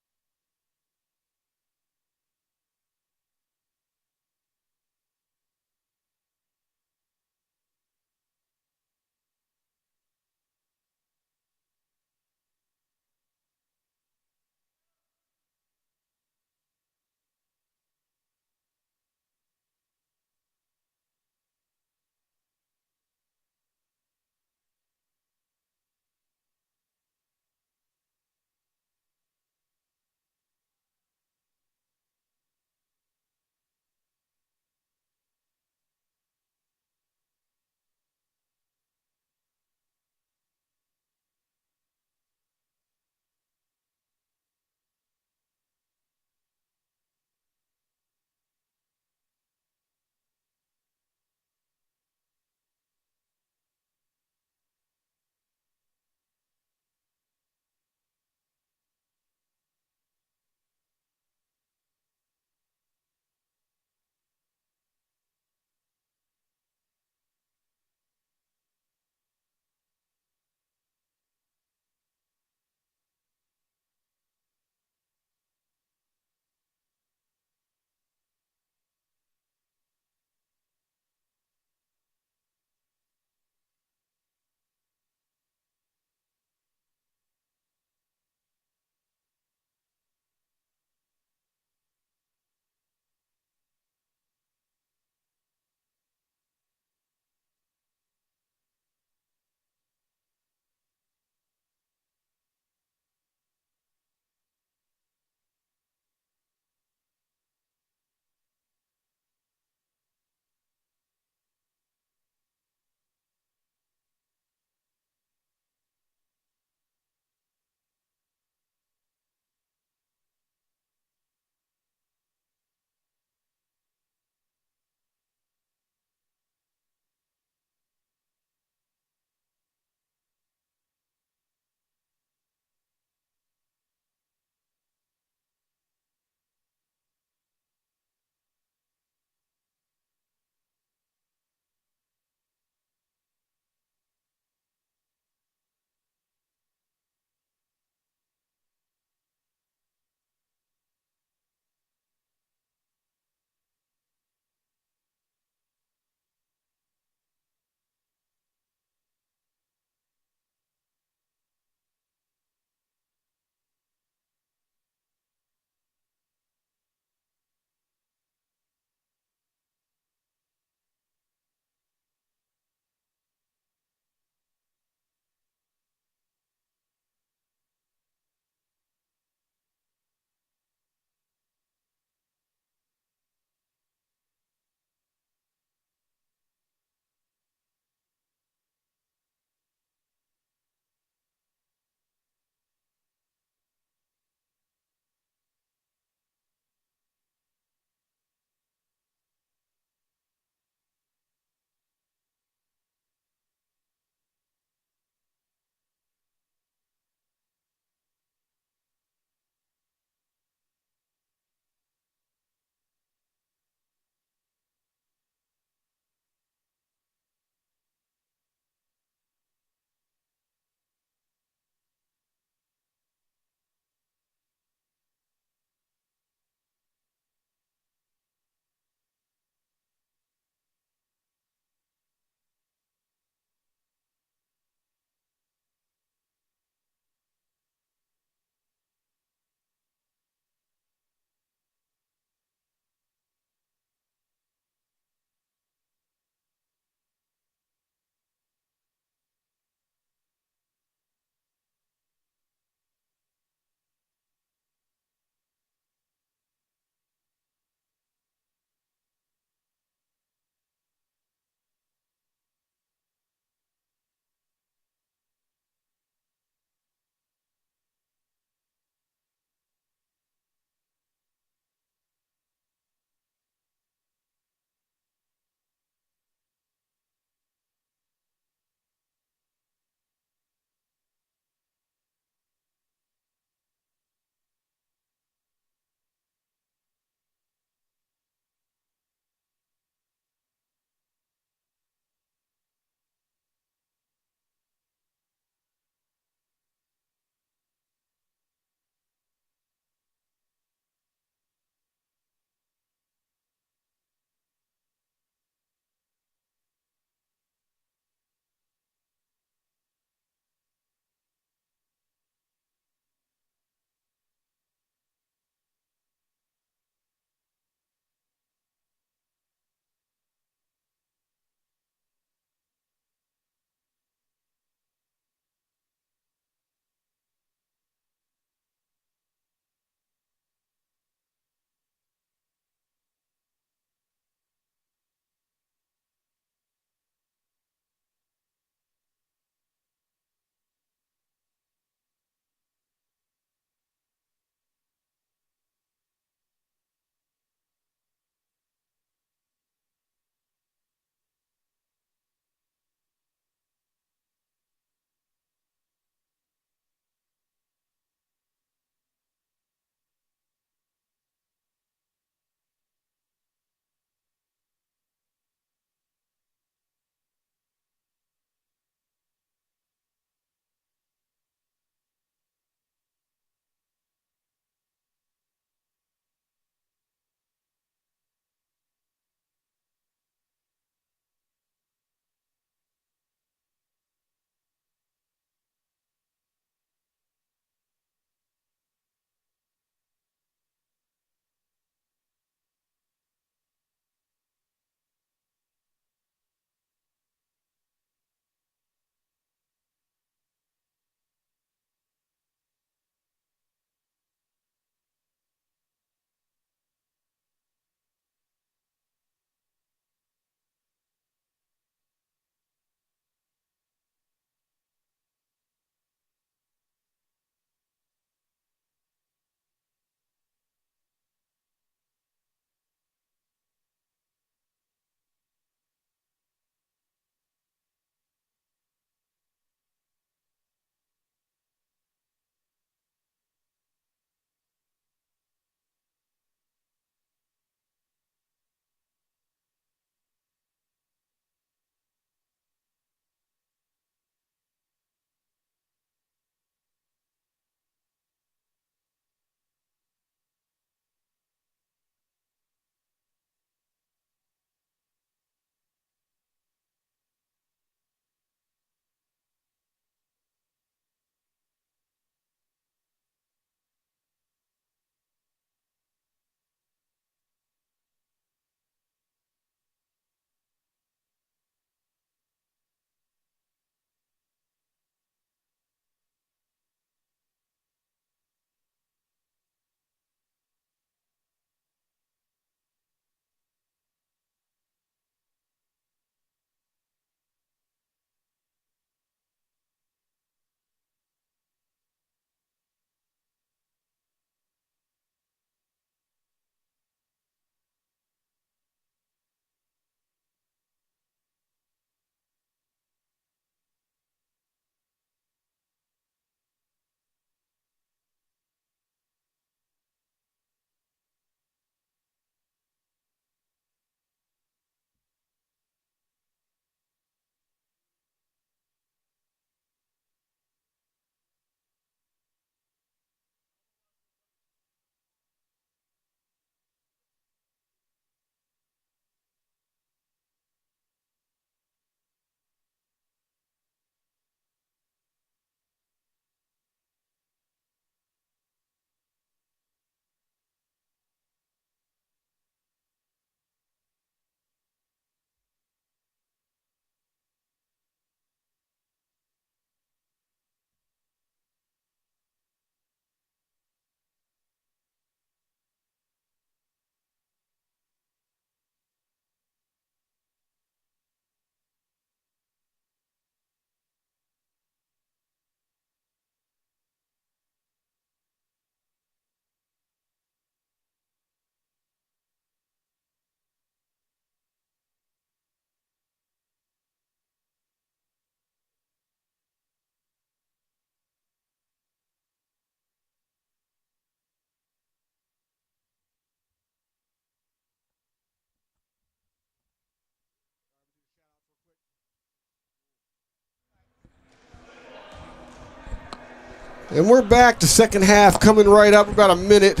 And we're back to second half, coming right up. We're about a minute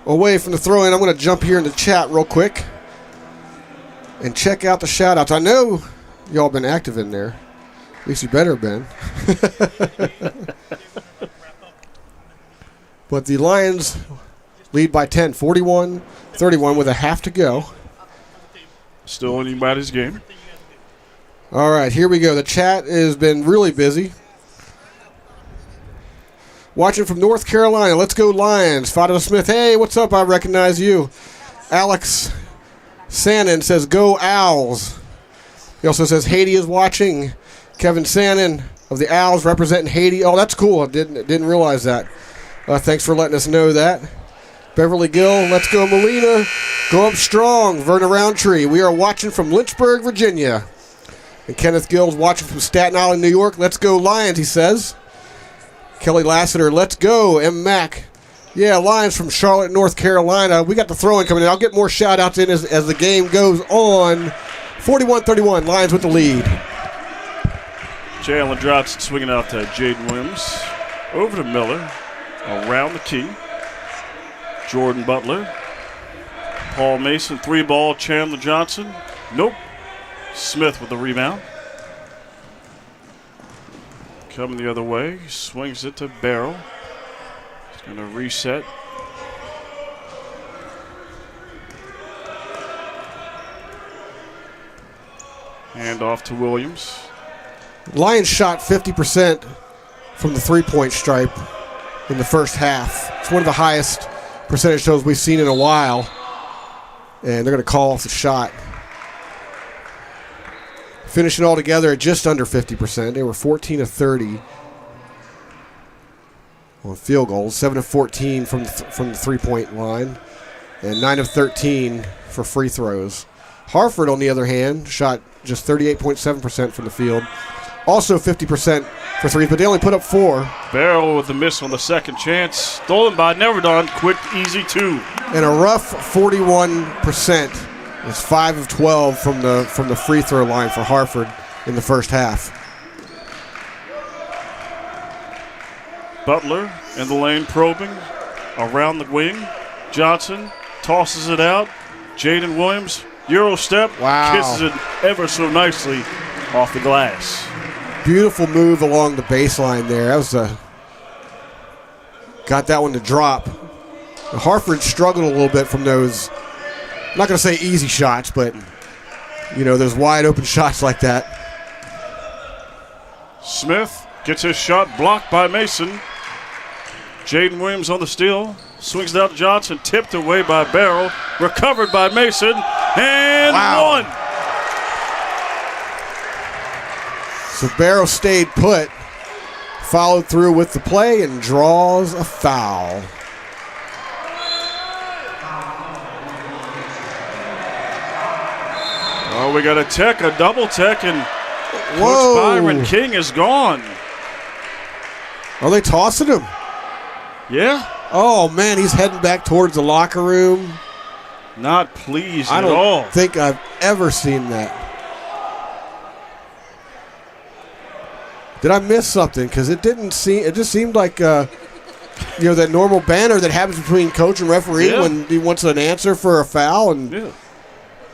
away from the throw-in. I'm going to jump here in the chat real quick and check out the shout-outs. I know y'all been active in there. At least you better have been. But the Lions lead by 10, 41-31 with a half to go. Still anybody's game. All right, here we go. The chat has been really busy. Watching from North Carolina. Let's go Lions. Fatima Smith. Hey, what's up? I recognize you. Alex Sannon says, go Owls. He also says Haiti is watching. Kevin Sannon of the Owls representing Haiti. Oh, that's cool. I didn't realize that. Thanks for letting us know that. Beverly Gill. Let's go Molina. Go up strong. Verna Roundtree. We are watching from Lynchburg, Virginia. And Kenneth Gill's watching from Staten Island, New York. Let's go Lions, he says. Kelly Lassiter, let's go. M. Mack. Yeah, Lions from Charlotte, North Carolina. We got the throw-in coming in. I'll get more shout-outs in as the game goes on. 41-31, Lions with the lead. Jalen Johnson swinging out to Jaden Williams. Over to Miller. Around the key. Jordan Butler. Paul Mason, 3-ball. Chandler Johnson. Nope. Smith with the rebound. Coming the other way. Swings it to Barrow. He's going to reset. Hand off to Williams. Lions shot 50% from the three-point stripe in the first half. It's one of the highest percentage totals we've seen in a while. And they're going to call off the shot. Finishing all together at just under 50%. They were 14 of 30 on field goals, 7 of 14 from the three-point line, and 9 of 13 for free throws. Harford, on the other hand, shot just 38.7% from the field. Also 50% for threes, but they only put up 4. Barrow with the miss on the second chance. Stolen by Neverdon. Quick, easy 2. And a rough 41%. It's 5 of 12 from the free throw line for Harford in the first half. Butler in the lane probing. Around the wing. Johnson tosses it out. Jaden Williams, Euro step. Wow. Kisses it ever so nicely off the glass. Beautiful move along the baseline there. That was got that one to drop. Harford struggled a little bit from those, I'm not going to say easy shots, but, those wide open shots like that. Smith gets his shot blocked by Mason. Jaden Williams on the steal. Swings it out to Johnson. Tipped away by Barrow. Recovered by Mason. And one. So Barrow stayed put. Followed through with the play and draws a foul. Oh, we got a double tech, and Coach Byron King is gone. Are they tossing him? Yeah. Oh, man, he's heading back towards the locker room. Not pleased at all. I don't think I've ever seen that. Did I miss something? Because it just seemed like, that normal banner that happens between coach and referee when he wants an answer for a foul. And yeah.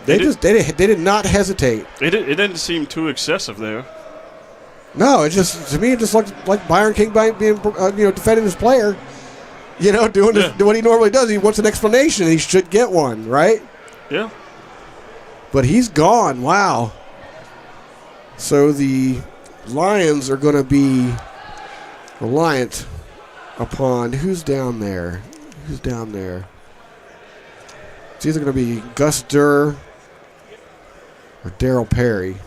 They did not hesitate. It didn't seem too excessive there. No, to me it just looked like Byron King being defending his player, doing what he normally does. He wants an explanation, and he should get one, right? Yeah. But he's gone. Wow. So the Lions are going to be reliant upon who's down there. It's either going to be Gus Durr or Darryl Perry.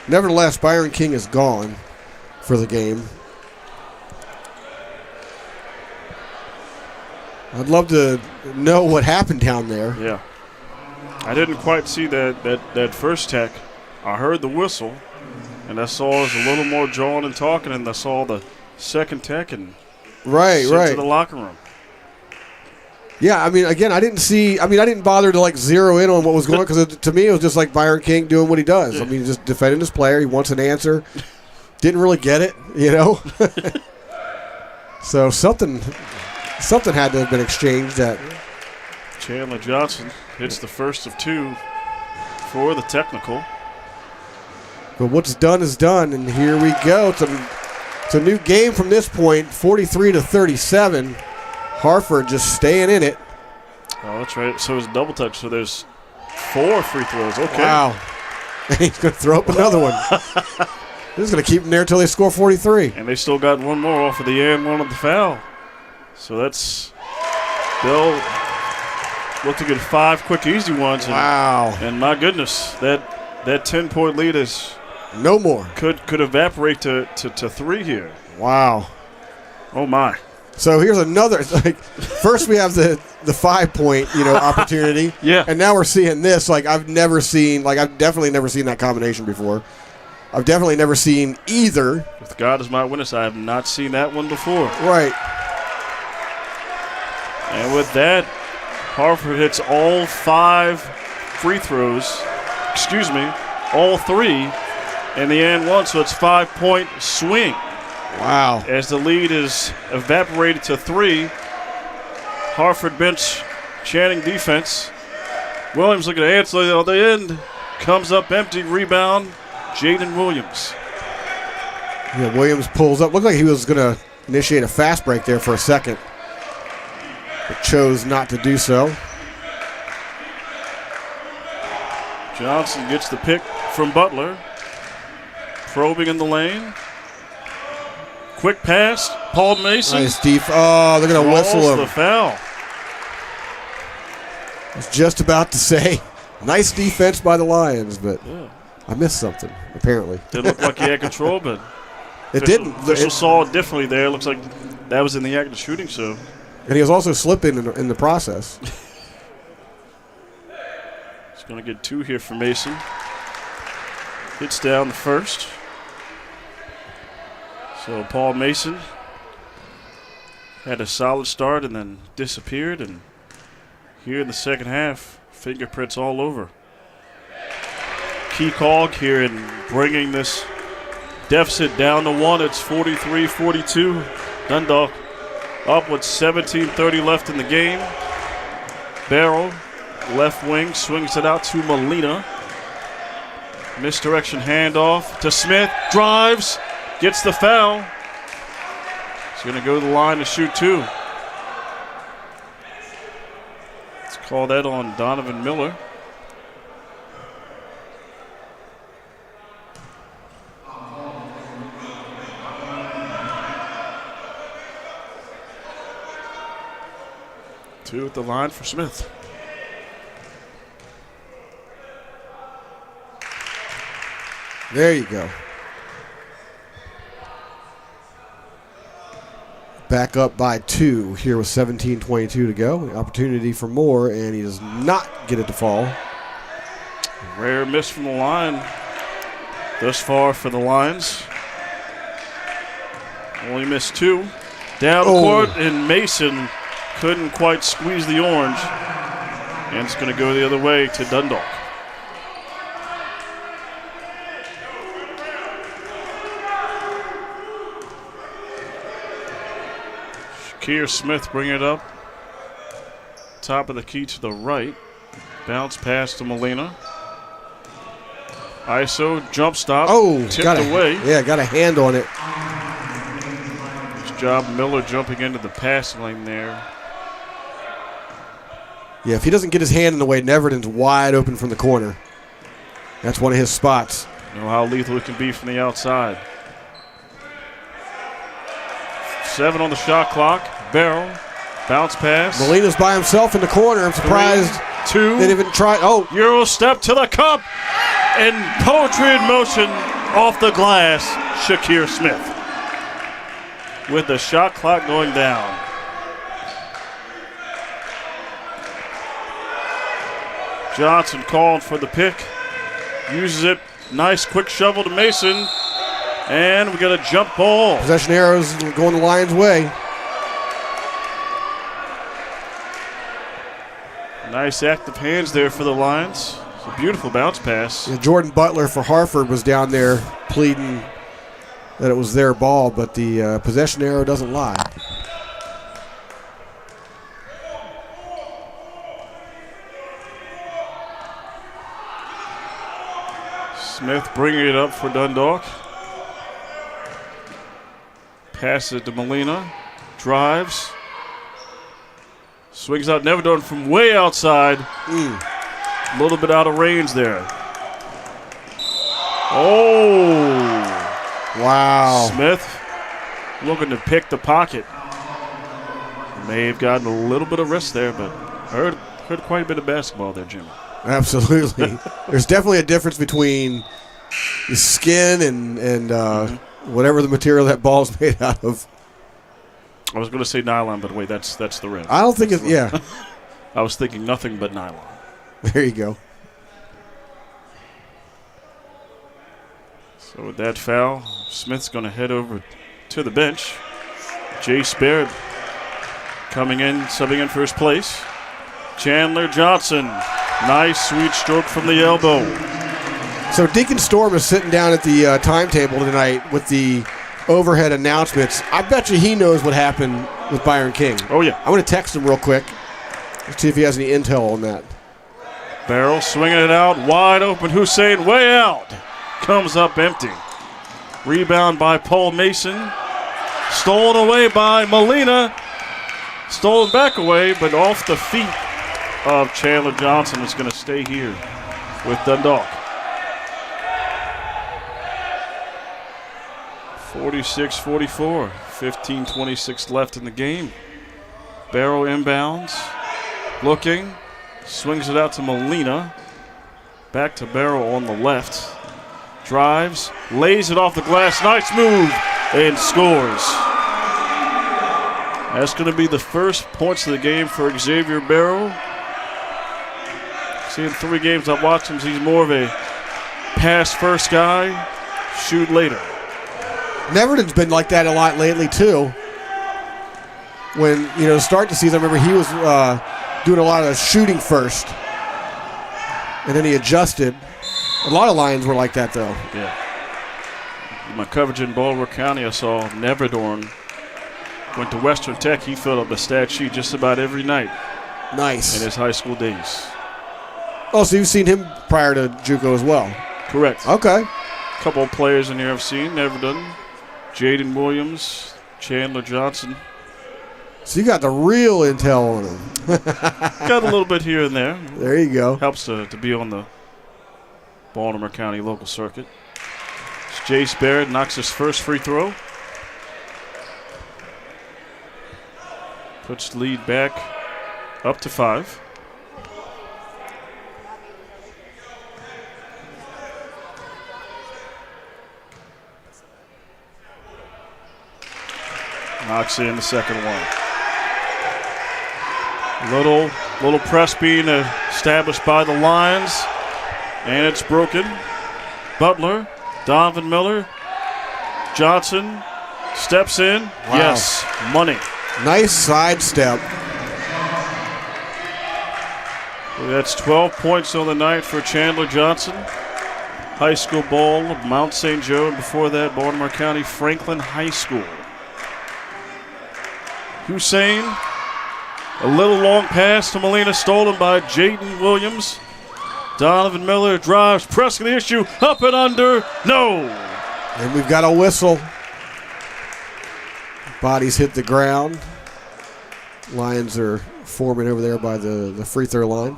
Nevertheless, Byron King is gone for the game. I'd love to know what happened down there. Yeah. I didn't quite see that first tech. I heard the whistle, and I saw it was a little more jawing and talking, and I saw the second tech and right to the locker room. Yeah, I mean, again, I didn't bother to, like, zero in on what was going on because to me it was just like Byron King doing what he does. I mean, he's just defending his player. He wants an answer. Didn't really get it, you know? So something had to have been exchanged. That Chandler Johnson hits the first of 2 for the technical. But what's done is done, and here we go. It's a new game from this point, 43-37. Harford just staying in it. Oh, that's right. So it's double touch. So there's 4 free throws. Okay. Wow. And he's going to throw up another one. This is going to keep them there until they score 43. And they still got one more off of the and one of the foul. So they'll look to get 5 quick, easy ones. Wow. And my goodness, that 10-point lead is no more. Could evaporate to 3 here. Wow. Oh, my. So here's another. Like, first we have the 5-point opportunity. Yeah. And now we're seeing this. Like I've definitely never seen that combination before. I've definitely never seen either. With God as my witness, I have not seen that one before. Right. And with that, Harford hits all 5 free throws. Excuse me, all 3 in the and one. So it's 5-point swing. Wow. As the lead is evaporated to 3. Harford bench chanting defense. Williams looking to answer on the end. Comes up empty. Rebound. Jaden Williams. Yeah, Williams pulls up. Looked like he was going to initiate a fast break there for a second, but chose not to do so. Johnson gets the pick from Butler. Probing in the lane. Quick pass. Paul Mason. Nice deep. Oh, they're going to whistle him. The foul. I was just about to say, nice defense by the Lions, but I missed something, apparently. Didn't look like he had control, but it didn't. Official saw it differently there. Looks like that was in the act of shooting, so. And he was also slipping in the process. He's going to get 2 here for Mason. Hits down the first. So Paul Mason had a solid start and then disappeared. And here in the second half, fingerprints all over. Key cog here in bringing this deficit down to 1. It's 43-42. Dundalk up with 17:30 left in the game. Barrow, left wing, swings it out to Molina. Misdirection handoff to Smith. Drives, gets the foul. He's going to go to the line to shoot 2. Let's call that on Donovan Miller. Two at the line for Smith. There you go. Back up by 2 here with 17:22 to go. Opportunity for more, and he does not get it to fall. Rare miss from the line thus far for the Lions. Only missed 2. Down the court, and Mason couldn't quite squeeze the orange. And it's going to go the other way to Dundalk. Shakir Smith bringing it up. Top of the key to the right. Bounce pass to Molina. ISO jump stop. Tipped away. Yeah, got a hand on it. Nice job, Miller jumping into the passing lane there. Yeah, if he doesn't get his hand in the way, Neverton's wide open from the corner. That's one of his spots. You know how lethal it can be from the outside. 7 on the shot clock. Barrow. Bounce pass. Molina's by himself in the corner. I'm surprised 2. they didn't even try. Euro step to the cup. And poetry in motion off the glass. Shakir Smith. With the shot clock going down. Johnson calling for the pick. Uses it. Nice quick shovel to Mason. And we got a jump ball. Possession arrows going the Lions' way. Nice active hands there for the Lions. It's a beautiful bounce pass. Yeah, Jordan Butler for Harford was down there pleading that it was their ball, but the possession arrow doesn't lie. Smith bringing it up for Dundalk. Passes it to Molina. Drives. Swings out Neverdorn from way outside. A little bit out of range there. Oh. Wow. Smith looking to pick the pocket. May have gotten a little bit of rest there, but heard quite a bit of basketball there, Jimmy. Absolutely. There's definitely a difference between the skin and whatever the material that ball's made out of. I was going to say nylon, but wait, that's the rim. I don't think it's, yeah. I was thinking nothing but nylon. There you go. So with that foul, Smith's going to head over to the bench. Jace Baird coming in, subbing in for his place. Chandler Johnson. Nice, sweet stroke from the elbow. So Deacon Storm is sitting down at the timetable tonight with the overhead announcements. I bet you he knows what happened with Byron King. Oh, yeah. I'm going to text him real quick. Let's see if he has any intel on that. Barrel swinging it out, wide open. Hussein way out. Comes up empty. Rebound by Paul Mason. Stolen away by Molina. Stolen back away, but off the feet of Chandler Johnson. Is going to stay here with Dundalk. 46-44. 15:26 left in the game. Barrow inbounds. Looking. Swings it out to Molina. Back to Barrow on the left. Drives. Lays it off the glass. Nice move. And scores. That's going to be the first points of the game for Xavier Barrow. See, in 3 games I've watched him, he's more of a pass-first guy, shoot later. Neverton's been like that a lot lately, too. When, to start the season, I remember he was doing a lot of shooting first. And then he adjusted. A lot of Lions were like that, though. Yeah. In my coverage in Baltimore County, I saw Neverdorn went to Western Tech. He filled up the stat sheet just about every night. Nice. In his high school days. Oh, so you've seen him prior to JUCO as well? Correct. Okay. A couple of players in here I've seen. Neverdorn, Jaden Williams, Chandler Johnson. So you got the real intel on him. Got a little bit here and there. There you go. Helps to be on the Baltimore County local circuit. Jace Barrett knocks his first free throw. Puts the lead back up to 5. Knocks in the second one. Little press being established by the Lions. And it's broken. Butler, Donovan Miller, Johnson steps in. Wow. Yes, money. Nice sidestep. That's 12 points on the night for Chandler Johnson. High school ball of Mount St. Joe, and before that, Baltimore County Franklin High School. Hussein, a little long pass to Molina, stolen by Jaden Williams. Donovan Miller drives, pressing the issue, up and under, no. And we've got a whistle. Bodies hit the ground. Lions are forming over there by the free throw line.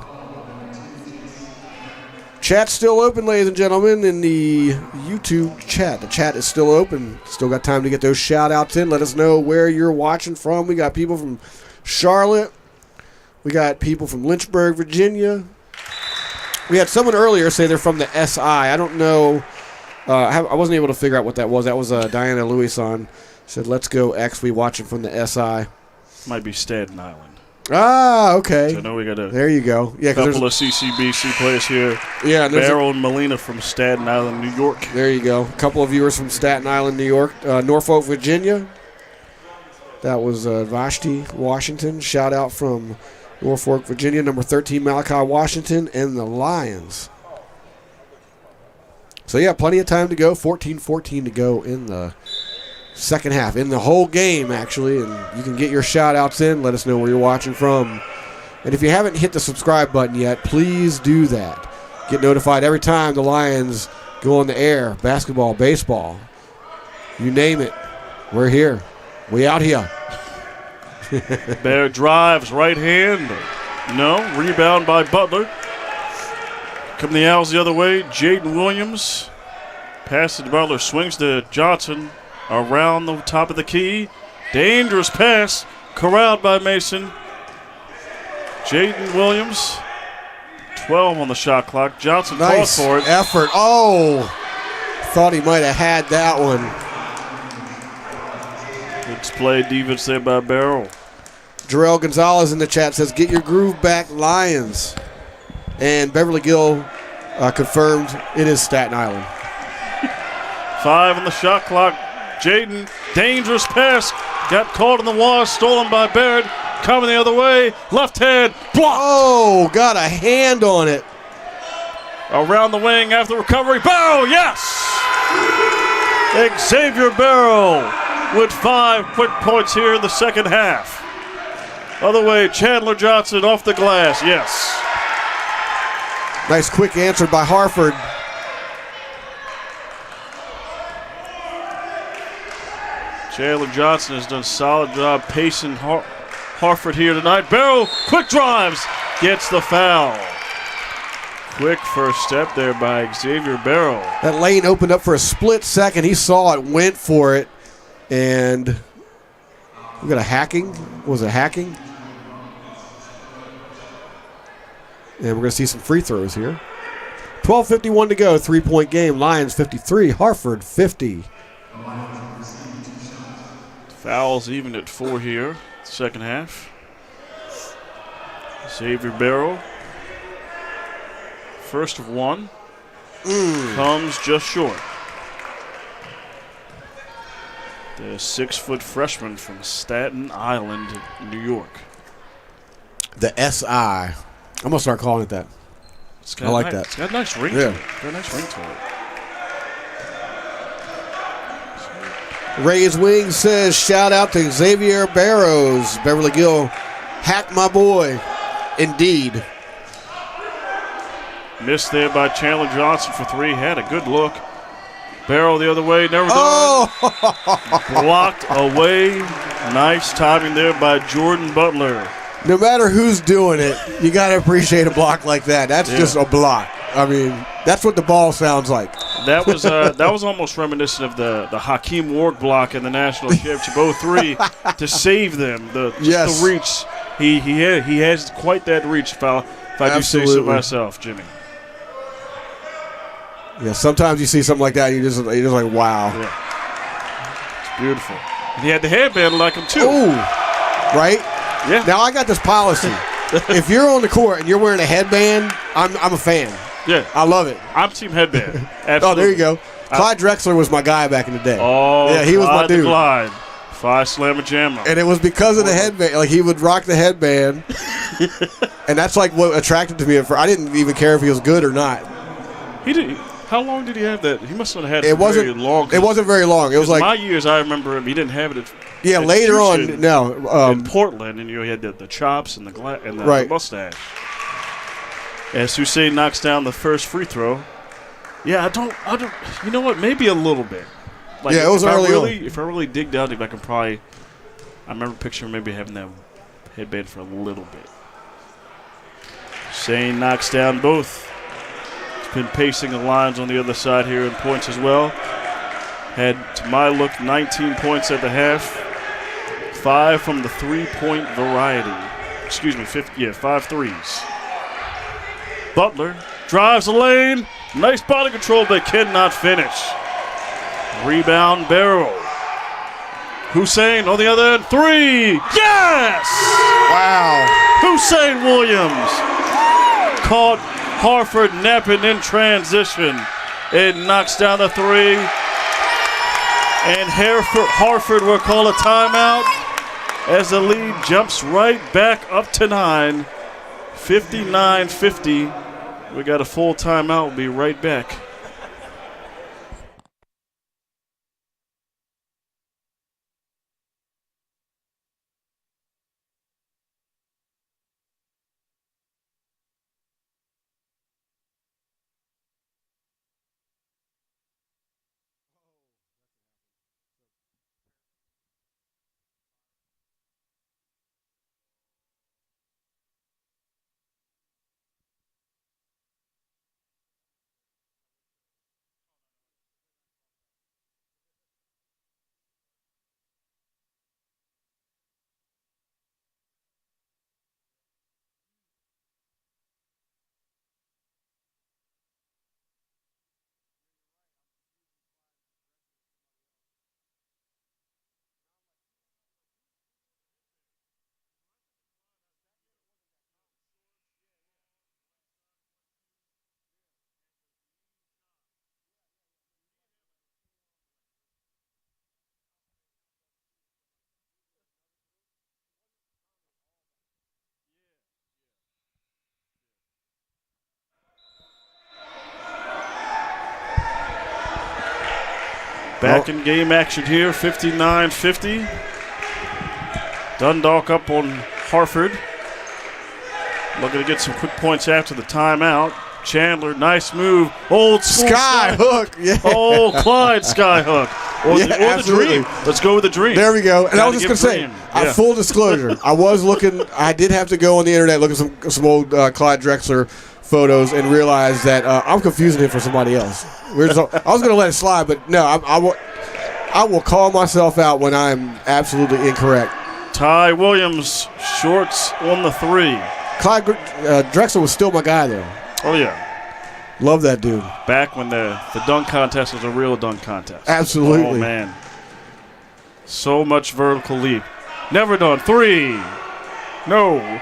Chat's still open, ladies and gentlemen, in the YouTube chat. The chat is still open. Still got time to get those shout-outs in. Let us know where you're watching from. We got people from Charlotte. We got people from Lynchburg, Virginia. We had someone earlier say they're from the SI. I don't know. I wasn't able to figure out what that was. That was Diana Lewis on. Said, let's go X. We watching from the SI. Might be Staten Island. Ah, okay. So I know we got there you go. Yeah, couple of CCBC players here. Yeah, Barrow and Molina from Staten Island, New York. There you go. A couple of viewers from Staten Island, New York. Norfolk, Virginia. That was Vashti, Washington. Shout out from Norfolk, Virginia, number 13, Malachi Washington, and the Lions. So, yeah, plenty of time to go. 14-14 to go in the second half. In the whole game, actually. And you can get your shout-outs in. Let us know where you're watching from. And if you haven't hit the subscribe button yet, please do that. Get notified every time the Lions go on the air. Basketball, baseball, you name it. We're here. We out here. Bear drives, right hand. No. Rebound by Butler. Come the Owls the other way. Jaden Williams. Pass to Butler. Swings to Johnson. Around the top of the key. Dangerous pass. Corralled by Mason. Jaden Williams. 12 on the shot clock. Johnson nice fought for it. Effort. Oh. Thought he might have had that one. Good play defense there by Barrow. Jarrell Gonzalez in the chat says, get your groove back, Lions. And Beverly Gill confirmed it is Staten Island. 5 on the shot clock. Jaden, dangerous pass. Got caught in the wall, stolen by Barrett. Coming the other way. Left hand, blocked. Oh, got a hand on it. Around the wing after the recovery. Barrow, yes! Xavier Barrow with 5 quick points here in the second half. Other way, Chandler Johnson off the glass, yes. Nice quick answer by Harford. Chandler Johnson has done a solid job pacing Harford here tonight. Barrow, quick drives, gets the foul. Quick first step there by Xavier Barrow. That lane opened up for a split second. He saw it, went for it, and we got a hacking. Was it hacking? And we're going to see some free throws here. 12:51 to go, 3-point game. Lions 53, Harford 50. Fouls even at 4 here, second half. Xavier Barrow, first of 1, comes just short. The 6-foot freshman from Staten Island, New York. The SI. I'm going to start calling it that. I like that. It's got a nice ring to it. It's got a nice ring to it. Ray's Wing says, shout out to Xavier Barrows. Beverly Gill, hack my boy. Indeed. Missed there by Chandler Johnson for 3. Had a good look. Barrow the other way, never done. Blocked away. Nice timing there by Jordan Butler. No matter who's doing it, you got to appreciate a block like that. That's just a block. I mean, that's what the ball sounds like. That was almost reminiscent of the Hakeem Ward block in the national championship 03 to save them. The reach. He has quite that reach, if I do say so myself, Jimmy. Yeah, sometimes you see something like that, you're just like, wow. Yeah. It's beautiful. And he had the headband like him, too. Ooh, right? Yeah. Now, I got this policy. If you're on the court and you're wearing a headband, I'm a fan. Yeah. I love it. I'm team headband. Absolutely. Oh, there you go. Clyde Drexler was my guy back in the day. Oh, yeah, he was my dude. Clyde. 5 slammer jammer. And it was because of the headband. Like, he would rock the headband. And that's like what attracted to me. I didn't even care if he was good or not. He did. How long did he have that? He must have had it very long. It wasn't very long. It was like my years. I remember him. He didn't have it. Later on. No, in Portland, and he had the chops and the mustache. As Hussein knocks down the first free throw. Yeah, I don't. You know what? Maybe a little bit. Like, it was early on. If I really dig down, I can probably. I remember picturing maybe having that headband for a little bit. Hussein knocks down both. Been pacing the lines on the other side here in points as well. Had, to my look, 19 points at the half. 5 from the three-point variety. Excuse me, 5 threes. Butler drives the lane. Nice body control, but cannot finish. Rebound, Barrow. Hussein on the other end. 3. Yes! Wow. Hussein Williams caught Harford napping in transition. It knocks down the 3. And Harford will call a timeout. as the lead jumps right back up to 9. 59-50. We got a full timeout. We'll be right back. Back in game action here, 59-50. Dundalk up on Harford. Looking to get some quick points after the timeout. Chandler, nice move. Old school Sky hook. Yeah. Oh, Clyde sky hook. Or the dream. Let's go with the dream. There we go. And I was just going to say, full disclosure, I was looking, I did have to go on the internet, look at some old Clyde Drexler photos and realize that I'm confusing him for somebody else. I was going to let it slide, but no, I will call myself out when I'm absolutely incorrect. Ty Williams, shorts on the 3. Clyde Drexler was still my guy, though. Oh, yeah. Love that dude. Back when the dunk contest was a real dunk contest. Absolutely. Oh, man. So much vertical leap. Never done. 3. No.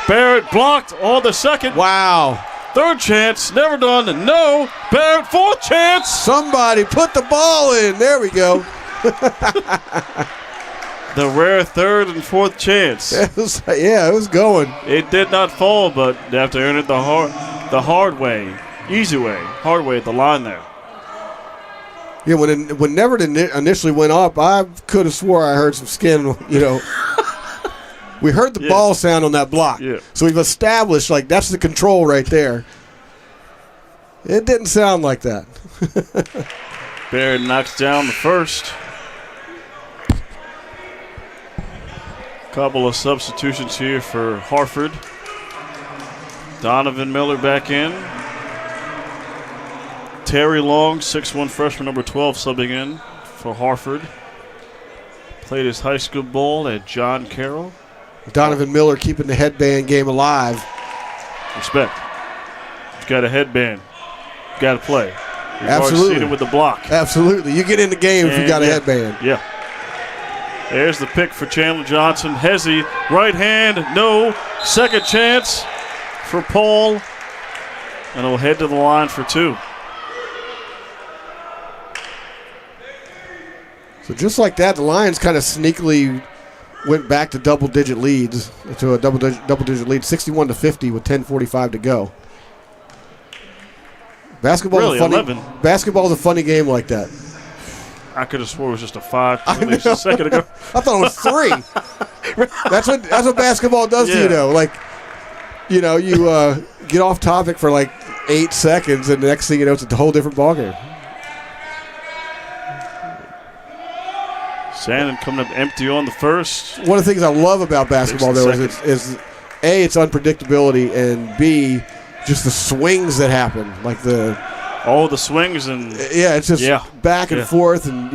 Barrett blocked on the second. Wow. Third chance. Never done. No. Barrett, fourth chance. Somebody put the ball in. There we go. The rare third and fourth chance. It was going. It did not fall, but they have to earn it the hard way. Easy way. Hard way at the line there. Yeah, when Never initially went up, I could have swore I heard some skin, We heard the ball sound on that block. Yeah. So we've established, that's the control right there. It didn't sound like that. Barrett knocks down the first. Couple of substitutions here for Harford. Donovan Miller back in. Terry Long, 6'1" freshman, number 12, subbing in for Harford. Played his high school ball at John Carroll. Donovan Miller keeping the headband game alive. Respect. You've got a headband. You've got to play. You've Absolutely. already seen it with the block. Absolutely. You get in the game if you got a headband. Yeah. There's the pick for Chandler Johnson. Hezzy, right hand, no. Second chance for Paul. And he'll head to the line for 2. So just like that, the Lions kind of sneakily went back to double-digit leads, to a double-digit lead, 61-50 with 10:45 to go. Basketball's a funny game like that. I could have swore it was just a 5 release a second ago. I thought it was 3. That's what basketball does to you, though. You get off topic for 8 seconds, and the next thing you know, it's a whole different ballgame. Shannon coming up empty on the first. One of the things I love about basketball, though, is A, its unpredictability, and B, just the swings that happen. The swings and it's just back and forth, and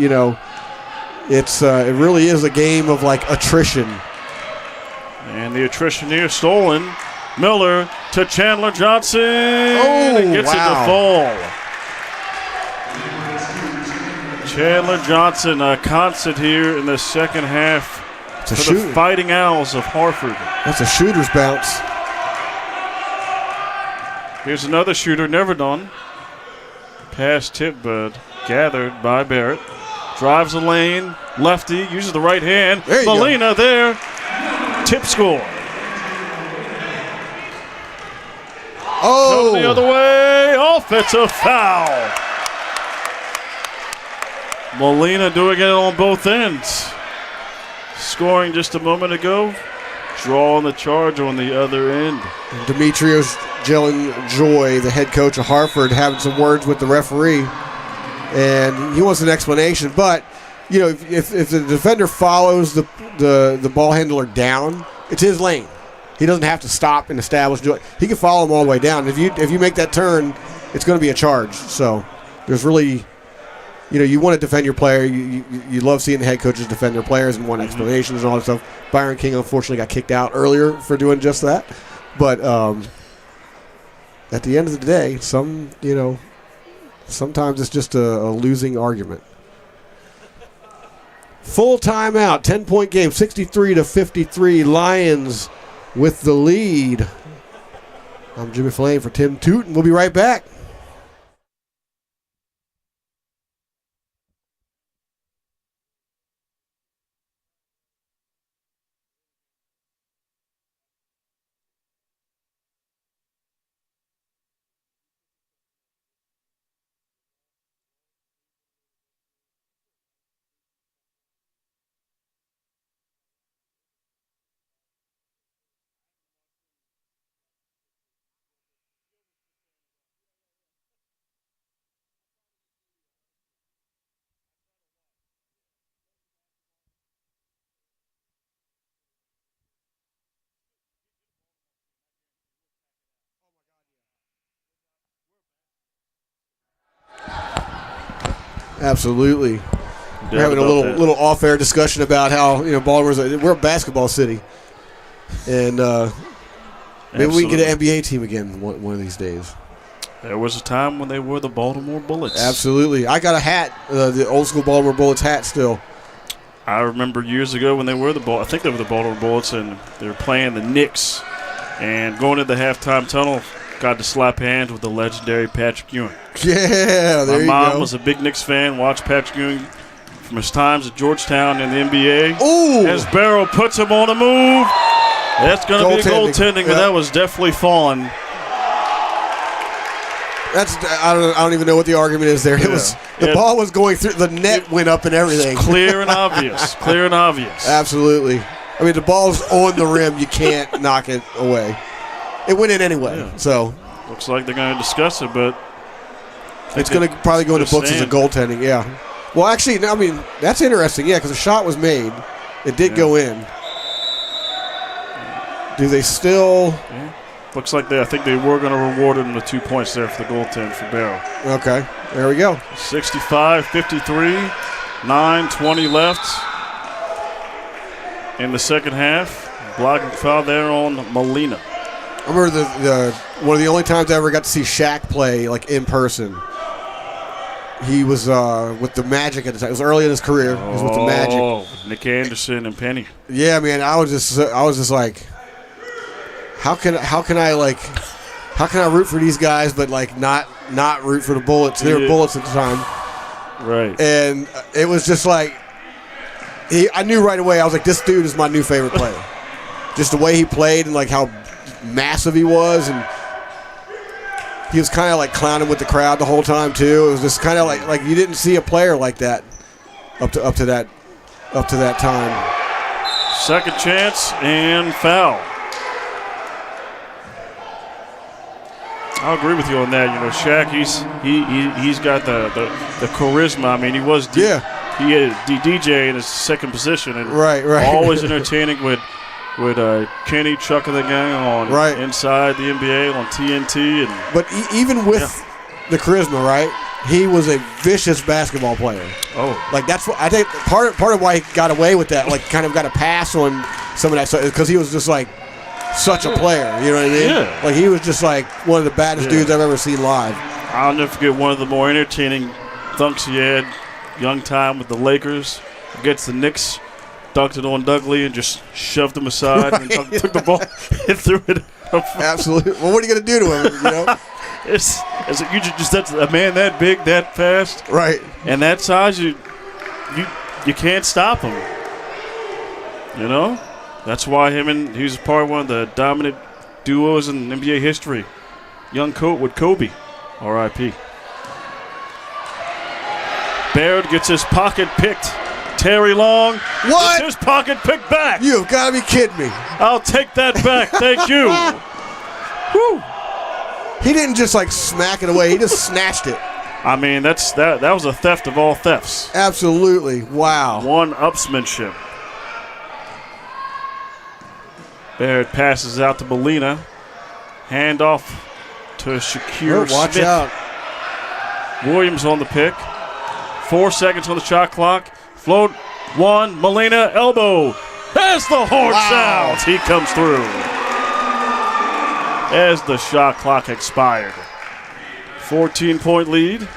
it's it really is a game of attrition. And the attrition here stolen. Miller to Chandler Johnson. And gets it to fall. Chandler Johnson, a constant here in the second half for the Fighting Owls of Harford. That's a shooter's bounce. Here's another shooter, never done. Pass tip, but gathered by Barrett. Drives the lane, lefty, uses the right hand. There you Molina there. Tip score. Oh! Go the other way. Offensive foul. Molina doing it on both ends. Scoring just a moment ago. Drawing the charge on the other end. Demetrios Joy, the head coach of Harford, having some words with the referee. And he wants an explanation. But, you know, if the defender follows the ball handler down, it's his lane. He doesn't have to stop and establish. He can follow him all the way down. If you make that turn, it's going to be a charge. So there's really, you know, you want to defend your player. You love seeing the head coaches defend their players and want explanations and all that stuff. Byron King unfortunately got kicked out earlier for doing just that. But at the end of the day, sometimes it's just a losing argument. Full timeout, 10-point game, 63-53. Lions with the lead. I'm Jimmy Flame for Tim Tootin. We'll be right back. Absolutely. We're having a little off-air discussion about how, you know, we're a basketball city, and maybe we can get an NBA team again one of these days. There was a time when they were the Baltimore Bullets. Absolutely. I got a hat, the old school Baltimore Bullets hat still. I remember years ago when they were I think they were the Baltimore Bullets, and they were playing the Knicks, and going to the halftime tunnel, got to slap hands with the legendary Patrick Ewing. Yeah, there you go. My mom was a big Knicks fan, watched Patrick Ewing from his times at Georgetown in the NBA. Ooh! As Barrow puts him on the move. That's going to be a goaltending, but that was definitely falling. I don't even know what the argument is there. It was the ball was going through, the net went up and everything. Clear and obvious. Clear and obvious. Absolutely. I mean, the ball's on the rim. You can't knock it away. It went in anyway. Yeah. So looks like they're going to discuss it, but it's going to probably go into books as a goaltending. Yeah. Well, actually, I mean, that's interesting. Yeah, because the shot was made. It did go in. Do they still? Yeah. Looks like I think they were going to reward him the 2 points there for the goaltend for Barrow. Okay. There we go. 65-53. 9:20 left in the second half. Blocking foul there on Molina. I remember one of the only times I ever got to see Shaq play, like, in person. He was with the Magic at the time. It was early in his career. He was with the Magic. Oh, Nick Anderson and Penny. Yeah, man. I was just like, how can I root for these guys, but like not root for the Bullets? They were Bullets at the time, right? And it was just like, I knew right away. I was like, this dude is my new favorite player. Just the way he played and like how massive he was, and he was kind of like clowning with the crowd the whole time too. It was just kind of like you didn't see a player like that up to that time. Second chance and foul. I'll agree with you on that. You know, Shaq, he's got the charisma. I mean, he was he had DJ in his second position, and right. always entertaining with Kenny chucking the gang on inside the NBA on TNT. But even with the charisma, right, he was a vicious basketball player. Oh, like that's what I think part of why he got away with that, like kind of got a pass on some of that stuff, because he was just like such a player. You know what I mean? Yeah. Like he was just like one of the baddest dudes I've ever seen live. I'll never forget one of the more entertaining dunks he had, young time with the Lakers against the Knicks. Dunked it on Dudley and just shoved him aside and took the ball and threw it up. Absolutely. Well, what are you going to do to him? You know, it's that's a man that big, that fast, right? And that size, you can't stop him. You know? That's why he's part of one of the dominant duos in NBA history. Young Coat with Kobe. R.I.P. Baird gets his pocket picked. Terry Long gets his pocket picked back. You've got to be kidding me. I'll take that back. Thank you. Whew. He didn't just smack it away. He just snatched it. I mean, that was a theft of all thefts. Absolutely. Wow. One-upsmanship. Baird passes out to Molina. Handoff to Shakir Watch Smith. out. Williams on the pick. 4 seconds on the shot clock. Float. One. Molina. Elbow. As the horn sounds, he comes through. As the shot clock expired. 14-point lead.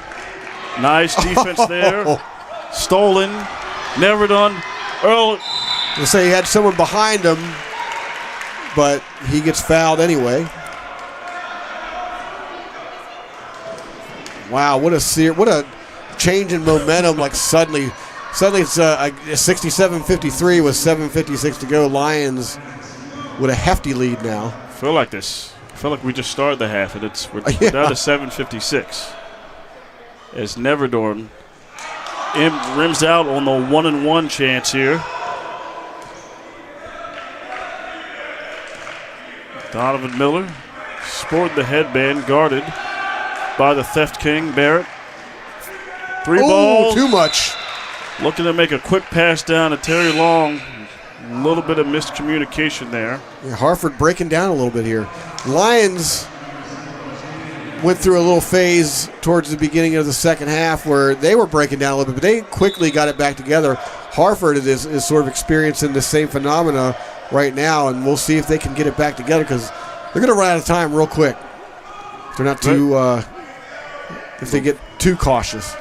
Nice defense there. Stolen. Never done. Earl. They say he had someone behind him, but he gets fouled anyway. Wow, what a change in momentum. Suddenly it's 67-53 with 7:56 to go. Lions with a hefty lead now. I feel like we just started the half, and we're down to 7:56. As Neverdorn rims out on the 1-and-1 chance here. Donovan Miller sported the headband, guarded by the theft king, Barrett. 3 balls. Too much. Looking to make a quick pass down to Terry Long. A little bit of miscommunication there. Yeah, Harford breaking down a little bit here. Lions went through a little phase towards the beginning of the second half where they were breaking down a little bit, but they quickly got it back together. Harford is sort of experiencing the same phenomena right now, and we'll see if they can get it back together because they're going to run out of time real quick. They're not too if they get too cautious.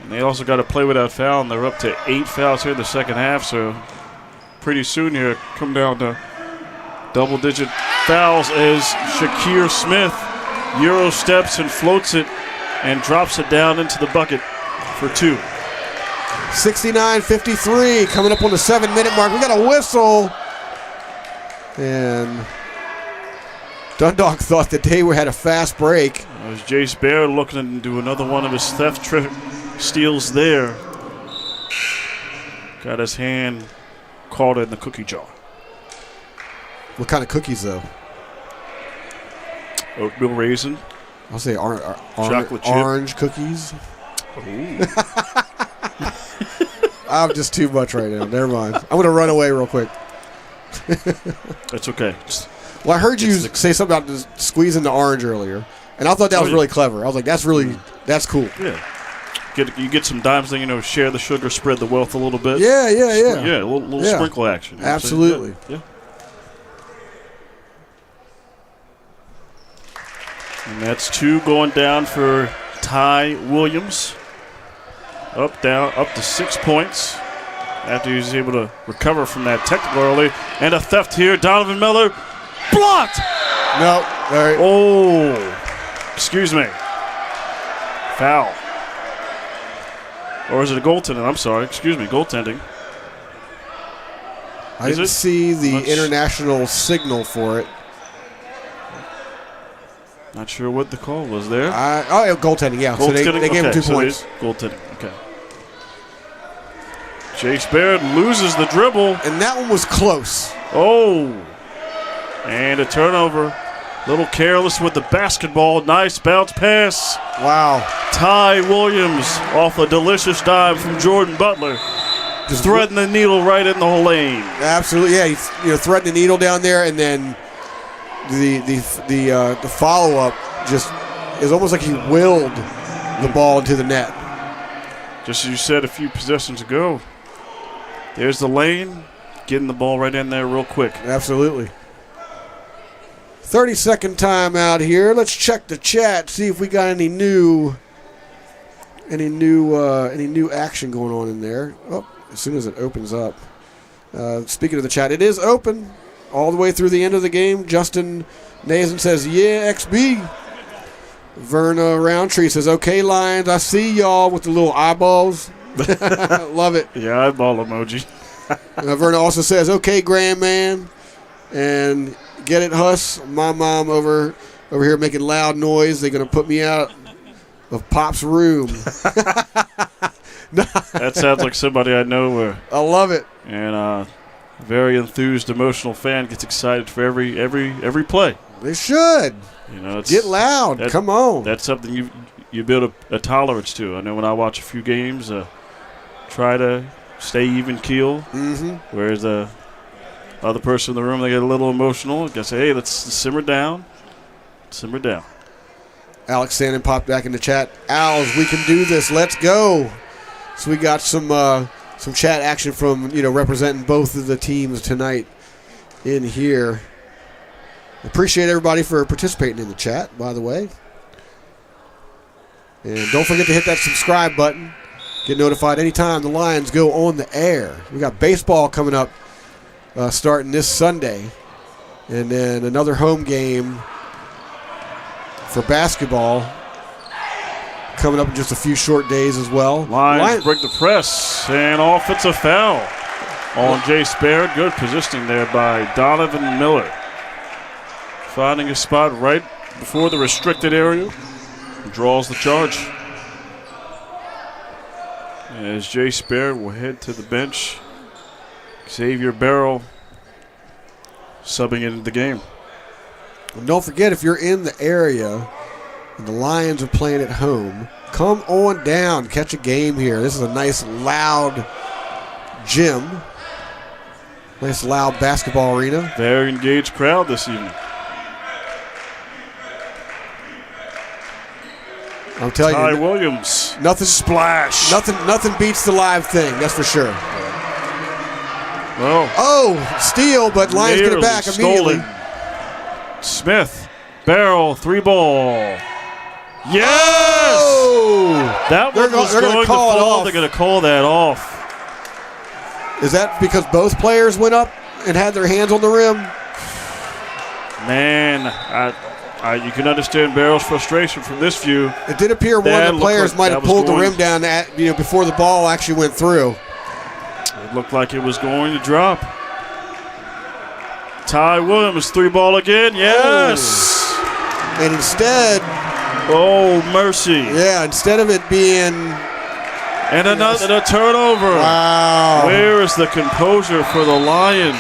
And they also got to play without foul, and they're up to 8 fouls here in the second half, so pretty soon here come down to double-digit fouls as Shakir Smith Euro steps and floats it and drops it down into the bucket for 2. 69-53, coming up on the 7-minute mark. We got a whistle. And Dundalk thought that they had a fast break. As Jace Baird looking to do another one of his theft steals there. Got his hand caught in the cookie jar. What kind of cookies, though? Oatmeal raisin. I'll say chocolate chip. Orange cookies. I'm just too much right now. Never mind. I'm going to run away real quick. That's okay. Well, I heard you say something about just squeezing the orange earlier, and I thought that was really clever. I was like, that's cool. Yeah. You get some dimes, then, share the sugar, spread the wealth a little bit. Yeah. Yeah, a little sprinkle action. Absolutely. Yeah. And that's 2 going down for Ty Williams. Up to 6 points after he was able to recover from that technical early. And a theft here. Donovan Miller blocked. No. All right. Oh, excuse me. Foul. Or is it a goaltending? I'm sorry. Excuse me. Goaltending. I didn't see the international signal for it. Not sure what the call was there. Goaltending, yeah. So they gave him 2 points. Goaltending, okay. Jace Baird loses the dribble. And that one was close. Oh. And a turnover. Little careless with the basketball. Nice bounce pass. Wow. Ty Williams off a delicious dive from Jordan Butler. Just threading the needle right in the whole lane. Absolutely, yeah. He's threading the needle down there, and then the follow-up just is almost like he willed the ball into the net. Just as you said a few possessions ago, there's the lane, getting the ball right in there real quick. Absolutely. 30-second timeout here. Let's check the chat, see if we got any new action going on in there. Oh, as soon as it opens up. Speaking of the chat, it is open all the way through the end of the game. Justin Nazen says, yeah, XB. Verna Roundtree says, okay, Lions, I see y'all with the little eyeballs. Love it. Yeah, eyeball emoji. Verna also says, okay, Grandman. And get it, Huss. My mom over here making loud noise. They're going to put me out of Pop's room. That sounds like somebody I know. I love it. And a very enthused, emotional fan gets excited for every play. They should. Get loud. Come on. That's something you build a tolerance to. I know when I watch a few games, try to stay even keel. Mm-hmm. Whereas the other person in the room, they get a little emotional. I say, hey, let's simmer down. Simmer down. Alex Sandin popped back in the chat. Owls, we can do this. Let's go. So we got some chat action from representing both of the teams tonight in here. Appreciate everybody for participating in the chat, by the way. And don't forget to hit that subscribe button. Get notified anytime the Lions go on the air. We got baseball coming up starting this Sunday. And then another home game for basketball coming up in just a few short days as well. Lions break the press, and offensive foul on Jay Sparrett. Good positioning there by Donovan Miller. Finding a spot right before the restricted area. Draws the charge. As Jay Sparrett will head to the bench. Xavier Barrow subbing into the game. And don't forget, if you're in the area and the Lions are playing at home, come on down, catch a game here. This is a nice, loud gym. Nice, loud basketball arena. Very engaged crowd this evening. I'm telling Ty you. Williams. Nothing. Splash. Nothing beats the live thing, that's for sure. Well. Steal, but Lions get it back immediately. Smith. Barrel. 3-ball. Yes! Oh! That one was going to fall. They're going to call that off. Is that because both players went up and had their hands on the rim? Man, you can understand Barrow's frustration from this view. It did appear one of the players might have pulled the rim down before the ball actually went through. It looked like it was going to drop. Ty Williams, 3-ball again. Yes! Oh. And instead... Oh, mercy. Yeah, instead of it being... And a turnover. Wow. Where is the composure for the Lions?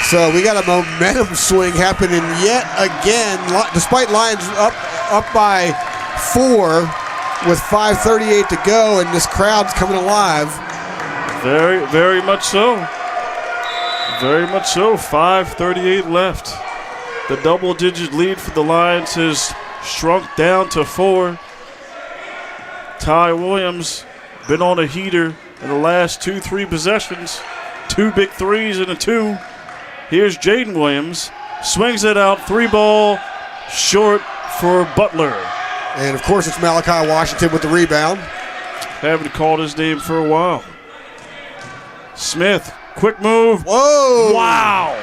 So we got a momentum swing happening yet again. Despite Lions up by 4 with 5:38 to go, and this crowd's coming alive. Very, very much so. Very much so. 5:38 left. The double-digit lead for the Lions has shrunk down to 4. Ty Williams been on a heater in the last 2-3 possessions. 2 big threes and a 2. Here's Jaden Williams. Swings it out. 3-ball. Short for Butler. And, of course, it's Malachi Washington with the rebound. Haven't called his name for a while. Smith. Quick move. Whoa. Wow.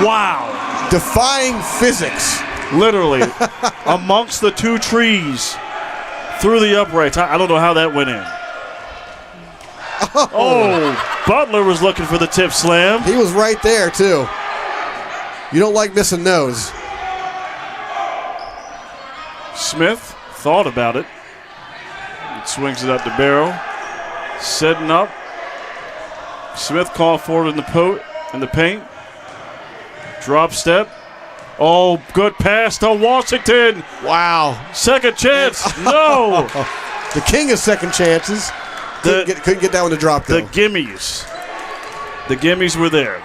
Wow. Defying physics. Literally. Amongst the 2 trees. Through the uprights. I don't know how that went in. Oh, Butler was looking for the tip slam. He was right there, too. You don't like missing those. Smith Thought about it. Swings it up to Barrow. Setting up. Smith called for it in the paint. Drop step. Oh, good pass to Washington. Wow. Second chance. No. The king of second chances. Couldn't get that one to drop, though. The gimmies. The gimmies were there.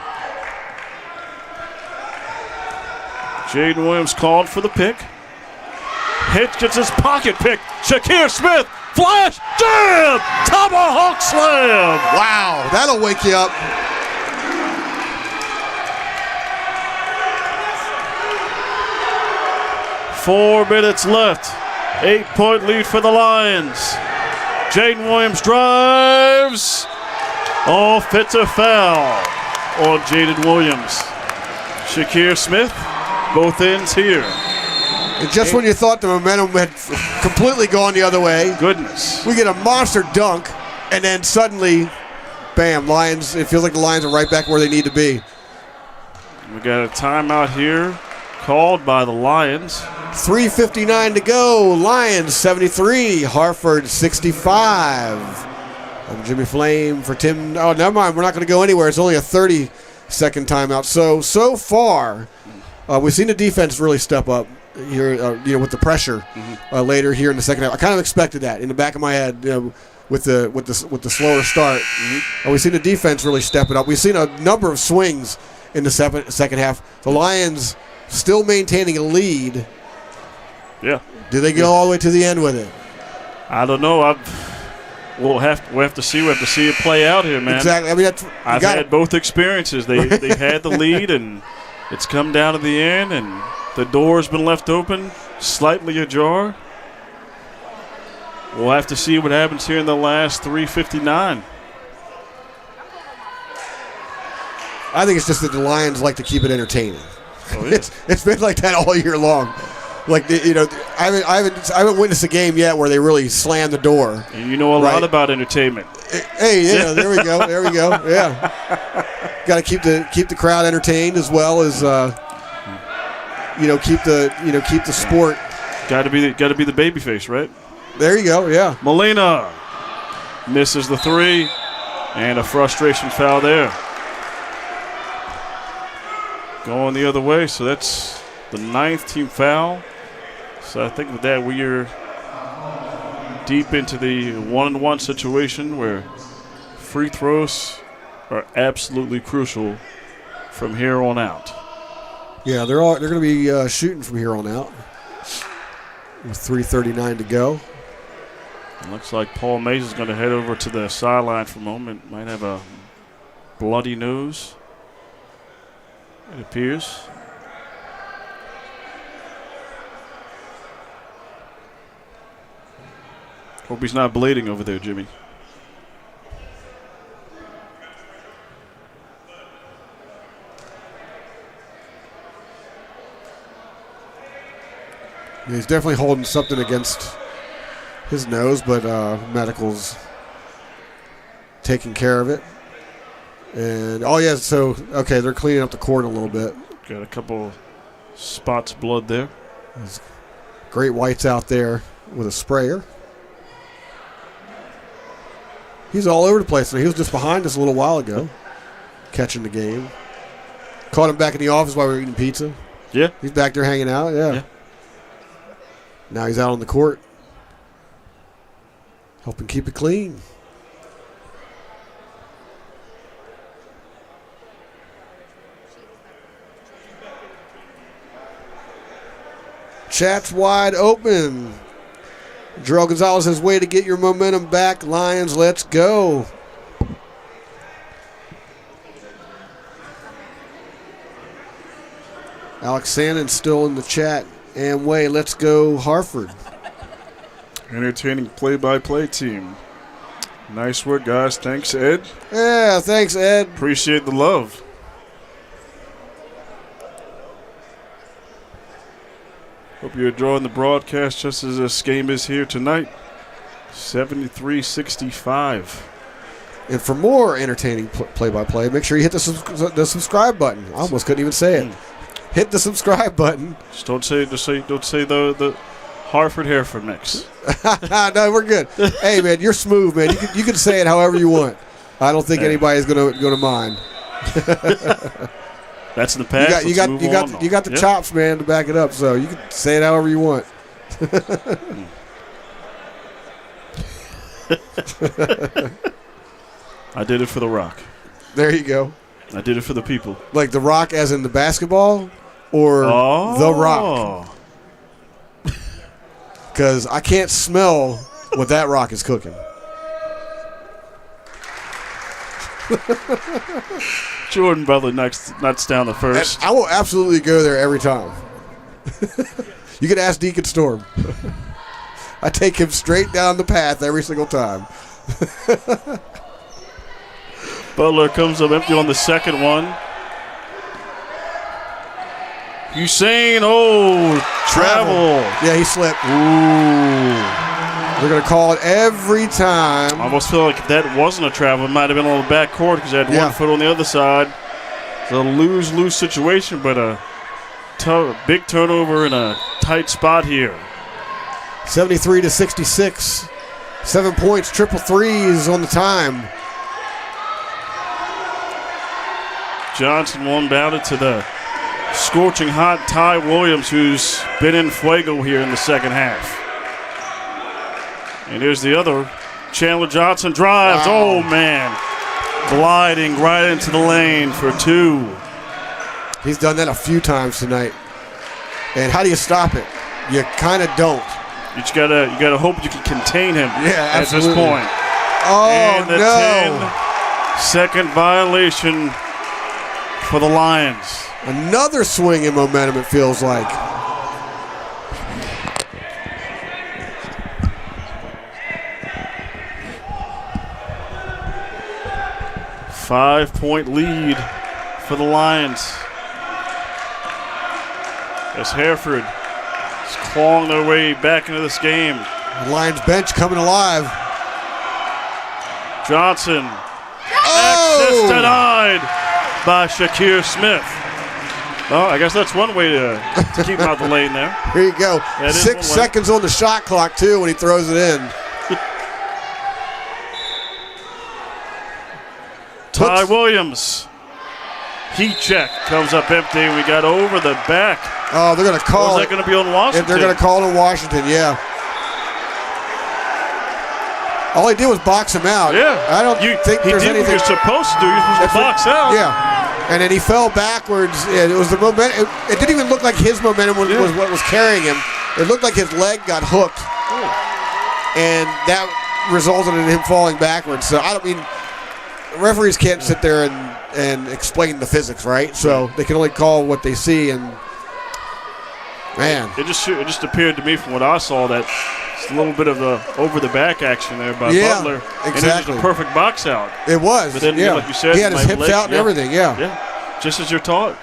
Jaden Williams called for the pick. Hitch gets his pocket pick. Shakir Smith. Flash. Jam. Tomahawk slam. Wow. That'll wake you up. Four minutes left. 8-point lead for the Lions. Jaden Williams drives. Offensive foul on Jaden Williams. Shakir Smith, both ends here. And just when you thought the momentum had completely gone the other way, goodness, we get a monster dunk And then suddenly, bam, Lions, it feels like the Lions are right back where they need to be. We got a timeout here called by the Lions. 3:59 to go. Lions 73, Harford 65. I'm Jimmy Flame for Tim. Oh, never mind. We're not going to go anywhere. It's only a 30-second timeout. So far, we've seen the defense really step up here, with the pressure later here in the second half. I kind of expected that in the back of my head, with the slower start. We've seen the defense really step it up. We've seen a number of swings in the second half. The Lions still maintaining a lead. Yeah. Do they go all the way to the end with it? I don't know. We'll have to see. We have to see it play out here, man. Exactly. I mean, I've had both experiences. They had the lead, and it's come down to the end, and the door's been left open, slightly ajar. We'll have to see what happens here in the last 3:59. I think it's just that the Lions like to keep it entertaining. Oh, yeah. It's been like that all year long. Like, I haven't witnessed a game yet where they really slam the door. And you know a lot about entertainment. Hey, yeah, there we go. There we go. Yeah, got to keep the crowd entertained as well as keep the sport. Got to be the baby face, right? There you go. Yeah. Molina misses the three, and a frustration foul there. Going the other way, so that's the 9th team foul. So I think with that we are deep into the 1-on-1 situation where free throws are absolutely crucial from here on out. Yeah, they're going to be shooting from here on out. With 3:39 to go. It looks like Paul Mays is going to head over to the sideline for a moment. Might have a bloody nose, it appears. Hope he's not bleeding over there, Jimmy. Yeah, he's definitely holding something against his nose, but medical's taking care of it. And, they're cleaning up the court a little bit. Got a couple spots of blood there. There's great whites out there with a sprayer. He's all over the place. He was just behind us a little while ago, catching the game. Caught him back in the office while we were eating pizza. Yeah. He's back there hanging out, yeah. Now he's out on the court, helping keep it clean. Chat's wide open. Jarrell Gonzalez says, way to get your momentum back. Lions, let's go. Alex Sandin still in the chat. Amway, let's go Harford. Entertaining play-by-play team. Nice work, guys. Thanks, Ed. Yeah, thanks, Ed. Appreciate the love. Hope you're enjoying the broadcast just as this game is here tonight. 73-65. And for more entertaining play-by-play, make sure you hit the subscribe button. I almost couldn't even say it. Hit the subscribe button. Just don't say the Harford mix. No, we're good. Hey, man, you're smooth, man. You can say it however you want. I don't think anybody's gonna mind. That's in the past. You got the chops, man, to back it up. So you can say it however you want. I did it for the Rock. There you go. I did it for the people. Like the Rock, as in the basketball, or the Rock. Because I can't smell what that Rock is cooking. Jordan Butler nuts down the first. And I will absolutely go there every time. You can ask Deacon Storm. I take him straight down the path every single time. Butler comes up empty on the second one. Hussein, travel. Yeah, he slipped. Ooh. They're going to call it every time. I almost feel like if that wasn't a travel, it might have been on the back court because they had one foot on the other side. It's a lose-lose situation, but a big turnover in a tight spot here. 73-66. 7 points, triple threes on the time. Johnson one bounded to the scorching hot Ty Williams, who's been in fuego here in the second half. And here's the other. Chandler Johnson drives. Wow. Oh, man. Gliding right into the lane for two. He's done that a few times tonight. And how do you stop it? You kind of don't. You just gotta hope you can contain him at this point. Oh, and the no. 10-second violation for the Lions. Another swing in momentum, it feels like. Five-point lead for the Lions. As Harford is clawing their way back into this game. The Lions bench coming alive. Johnson. Access denied by Shakir Smith. Well, I guess that's one way to keep him out the lane there. Here you go. 6 seconds on the shot clock, too, when he throws it in. Ty Williams. Heat check comes up empty, and we got over the back. Oh, they're going to call it. Is that going to be on Washington? They're going to call it on Washington, yeah. All he did was box him out. Yeah. I don't think there's anything. What you're supposed to do. You're supposed to box out. Yeah. And then he fell backwards. It was the momentum. It didn't even look like his momentum was what was carrying him. It looked like his leg got hooked. And that resulted in him falling backwards. So, I don't mean, referees can't sit there and explain the physics, right? So they can only call what they see. And, man. It just appeared to me from what I saw that it's a little bit of the over-the-back action there by Butler. Exactly. And it was a perfect box out. It was. But then, like you said, he had his hips out and everything, Yeah, just as you're taught.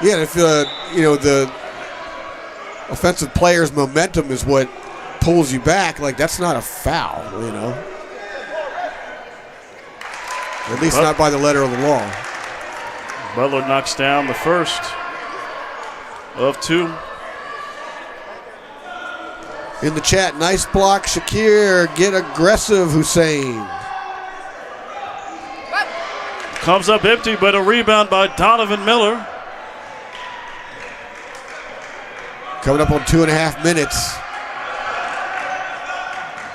Yeah, and if the offensive player's momentum is what pulls you back, like that's not a foul, At least not by the letter of the law. Butler knocks down the first of two. In the chat, nice block, Shakir. Get aggressive, Hussein. Comes up empty, but a rebound by Donovan Miller. Coming up on 2.5 minutes.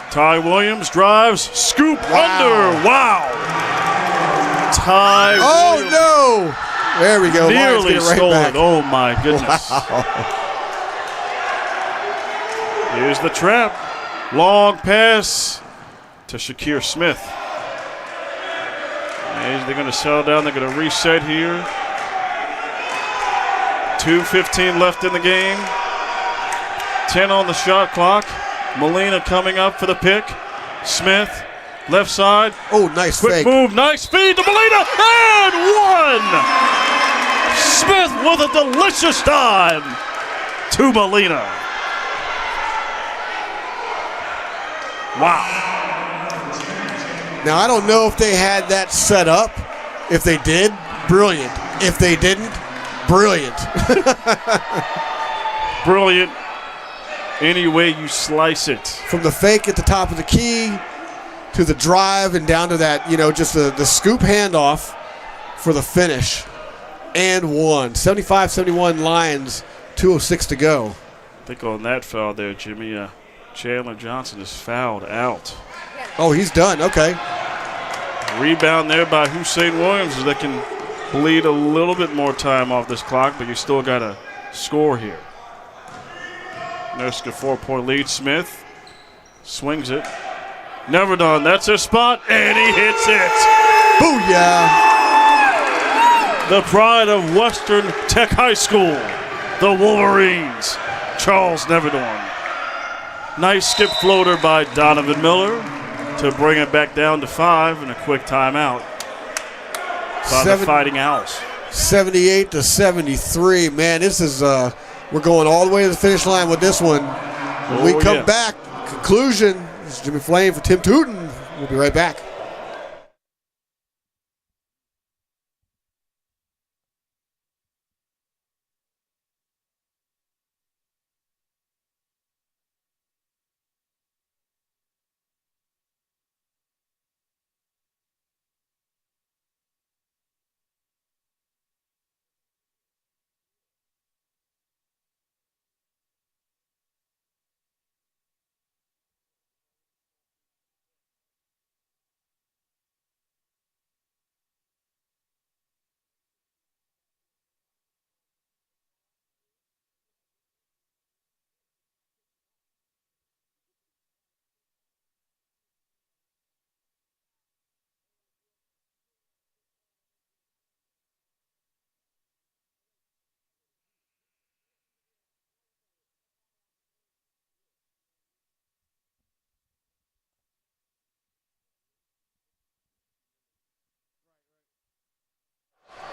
Ty Williams drives, scoop under. Wow. Ty Williams. No. There we go. Nearly stole it. Oh, my goodness. Wow. Here's the trap. Long pass to Shakir Smith. And they're going to settle down. They're going to reset here. 2:15 left in the game. 10 on the shot clock. Molina coming up for the pick. Smith, left side. Oh, nice quick fake. Move, nice feed to Molina, and one! Smith with a delicious dime to Molina. Wow. Now, I don't know if they had that set up. If they did, brilliant. If they didn't, brilliant. Brilliant. Any way you slice it. From the fake at the top of the key to the drive and down to that, just the scoop handoff for the finish. And one. 75-71 Lions, 2:06 to go. I think on that foul there, Jimmy, Chandler Johnson is fouled out. Oh, he's done. Okay. Rebound there by Hussein Williams as they can bleed a little bit more time off this clock, but you still got to score here. There's a 4-point lead. Smith swings it. Never done. That's their spot, and he hits it. Booyah! The pride of Western Tech High School, the Wolverines, Charles Neverdorn. Nice skip floater by Donovan Miller to bring it back down to 5 and a quick timeout by the Fighting Owls. 78-73. Man, this is we're going all the way to the finish line with this one. When we come back, conclusion, this is Jimmy Flame for Tim Tootin. We'll be right back.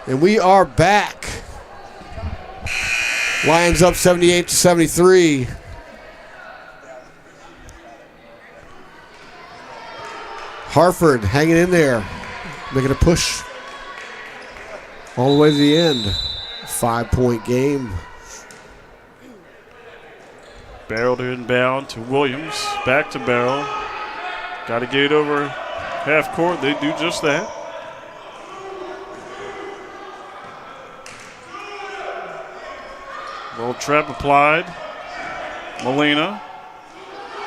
And we are back. Lions up 78-73. Harford hanging in there, making a push all the way to the end. 5-point game. Barrel to inbound to Williams. Back to Barrel. Got to get it over half court. They do just that. Little trap applied. Molina.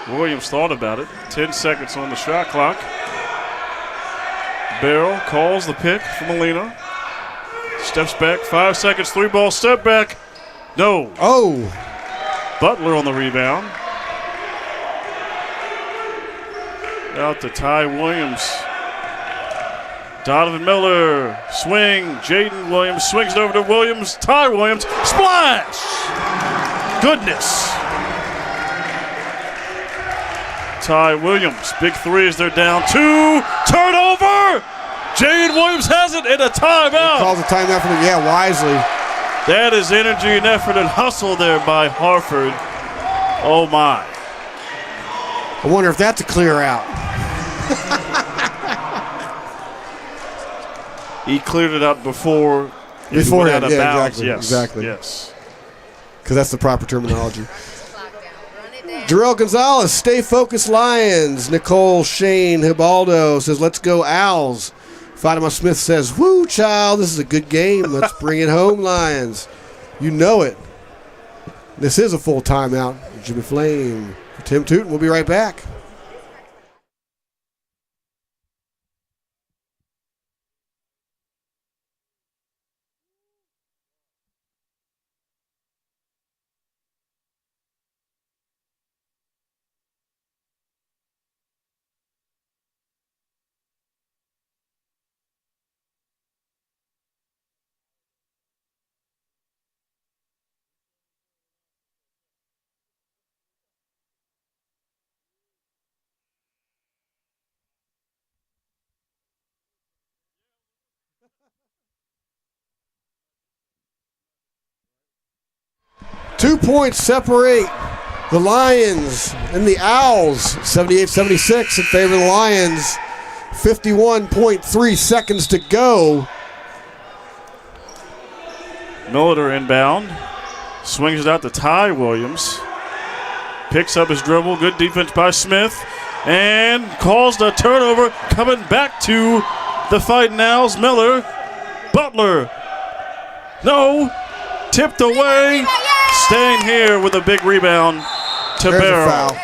Williams thought about it. 10 seconds on the shot clock. Barrel calls the pick for Molina. Steps back. 5 seconds. 3-ball step back. No. Oh. Butler on the rebound. Out to Ty Williams. Donovan Miller, swing. Jaden Williams swings it over to Williams. Ty Williams, splash! Goodness. Ty Williams, big three as they're down 2. Turnover! Jaden Williams has it in a timeout. He calls a timeout for them, yeah, wisely. That is energy and effort and hustle there by Harford. Oh, my. I wonder if that's a clear out. He cleared it out before it went out of bounds. Exactly. Yes. Because that's the proper terminology. Jarrell Gonzalez, stay focused Lions. Nicole Shane Hibaldo says, let's go Owls. Fatima Smith says, woo, child, this is a good game. Let's bring it home, Lions. You know it. This is a full timeout. Jimmy Flame for Tim Tootin. We'll be right back. Two points separate the Lions and the Owls. 78-76 in favor of the Lions. 51.3 seconds to go. Miller inbound. Swings it out to Ty Williams. Picks up his dribble. Good defense by Smith. And calls the turnover. Coming back to the Fighting Owls. Miller. Butler. No. Tipped away. Staying here with a big rebound to There's Barrow. a foul.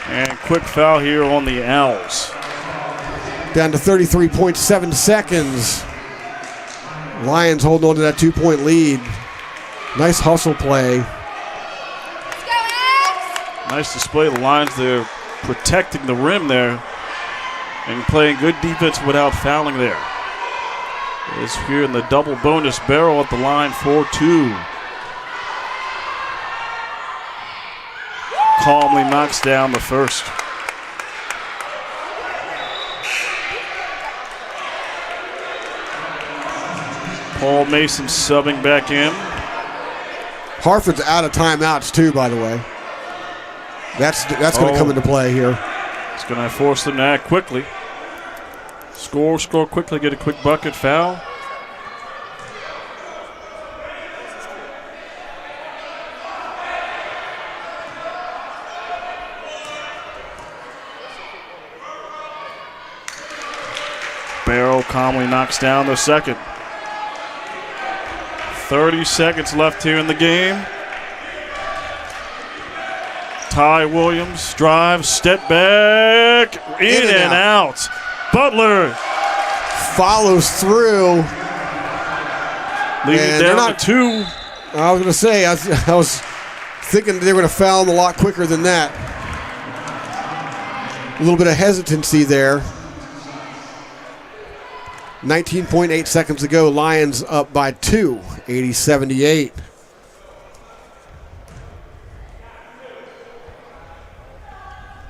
And quick foul here on the Owls. Down to 33.7 seconds. Lions holding on to that 2-point lead. Nice hustle play. Nice display of the Lions. They're protecting the rim there and playing good defense without fouling there. It's here in the double bonus. Barrow at the line for 2. Calmly knocks down the first. Paul Mason subbing back in. Harford's out of timeouts too, by the way. That's going to come into play here. It's going to force them to act quickly. Score quickly, get a quick bucket, foul. Barrow calmly knocks down the second. 30 seconds left here in the game. Ty Williams drives, step back, in and out. Butler follows through. Leading down to 2. I was going to say, I was thinking they were going to foul him a lot quicker than that. A little bit of hesitancy there. 19.8 seconds to go. Lions up by 2, 80-78.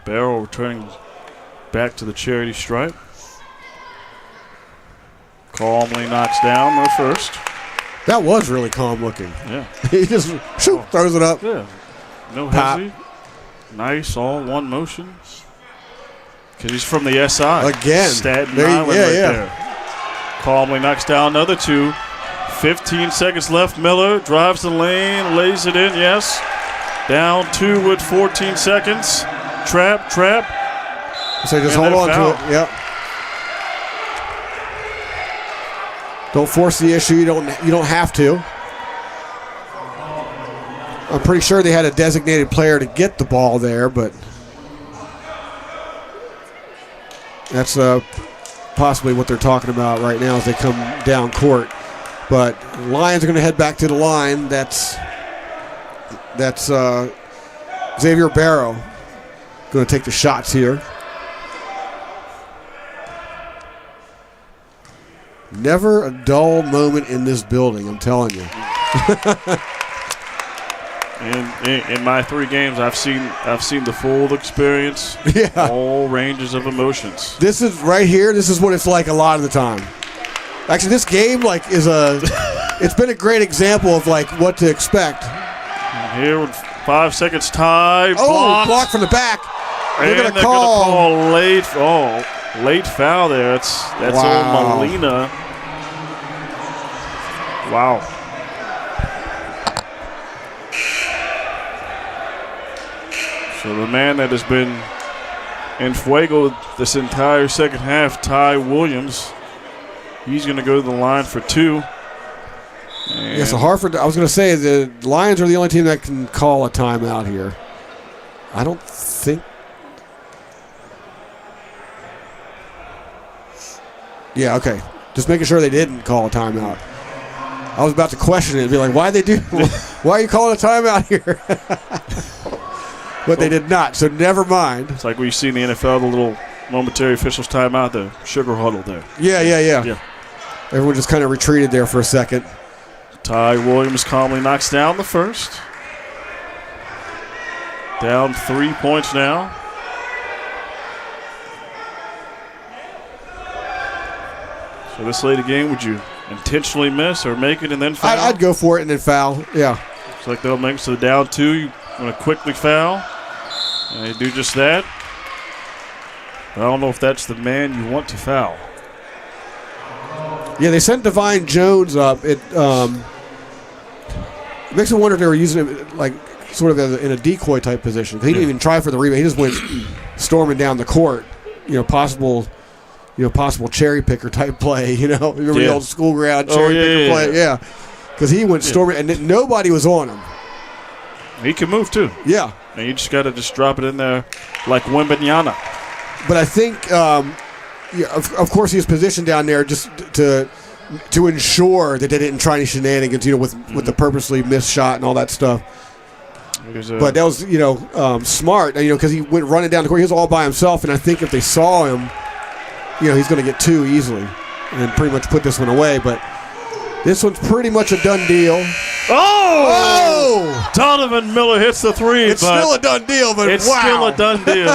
Barrow returning back to the charity stripe. Calmly knocks down the first. That was really calm looking. Yeah. He just throws it up. Yeah. No hesitation. Nice, all one motion. Because he's from the SI. Again. Staten Island there. Calmly knocks down another 2. 15 seconds left. Miller drives the lane, lays it in, yes. Down 2 with 14 seconds. Trap. So just hold on to it. Yep. Don't force the issue. You don't have to. I'm pretty sure they had a designated player to get the ball there, but that's possibly what they're talking about right now as they come down court. But Lions are going to head back to the line. That's Xavier Barrow going to take the shots here. Never a dull moment in this building, I'm telling you. In my 3 games, I've seen the full experience. Yeah. All ranges of emotions. This is right here. This is what it's like a lot of the time. Actually, this game it's been a great example of what to expect. And here with 5 seconds tie. Blocked from the back. They're going to call late foul there. That's wow. old Molina. Wow. So the man that has been in fuego this entire second half, Ty Williams, he's going to go to the line for 2. Yeah, so Harford, I was going to say the Lions are the only team that can call a timeout here. I don't think. Yeah, okay. Just making sure they didn't call a timeout. I was about to question it and be like, why are you calling a timeout here? But they did not, so never mind. It's like we see in the NFL, the little momentary officials timeout, the sugar huddle there. Yeah. Everyone just kind of retreated there for a second. Ty Williams calmly knocks down the first. Down 3 points now. So this late a game, would you intentionally miss or make it and then foul? I'd go for it and then foul, yeah. Looks like they'll make it. So down 2, you want to quickly foul. And they do just that. But I don't know if that's the man you want to foul. Yeah, they sent Divine Jones up. It makes me wonder if they were using him sort of in a decoy type position. He didn't even try for the rebound. He just went storming down the court. Possible cherry picker type play. Remember the old school ground cherry picker play? Yeah, because he went storming and nobody was on him. He can move too. Yeah, and you just got to drop it in there like Wembanyama. But I think, of course, he was positioned down there just to ensure that they didn't try any shenanigans, with the purposely missed shot and all that stuff. But that was, smart, because he went running down the court. He was all by himself, and I think if they saw him, he's going to get 2 easily and pretty much put this one away. But this one's pretty much a done deal. Oh! Donovan Miller hits the 3. It's still a done deal, but it's still a done deal.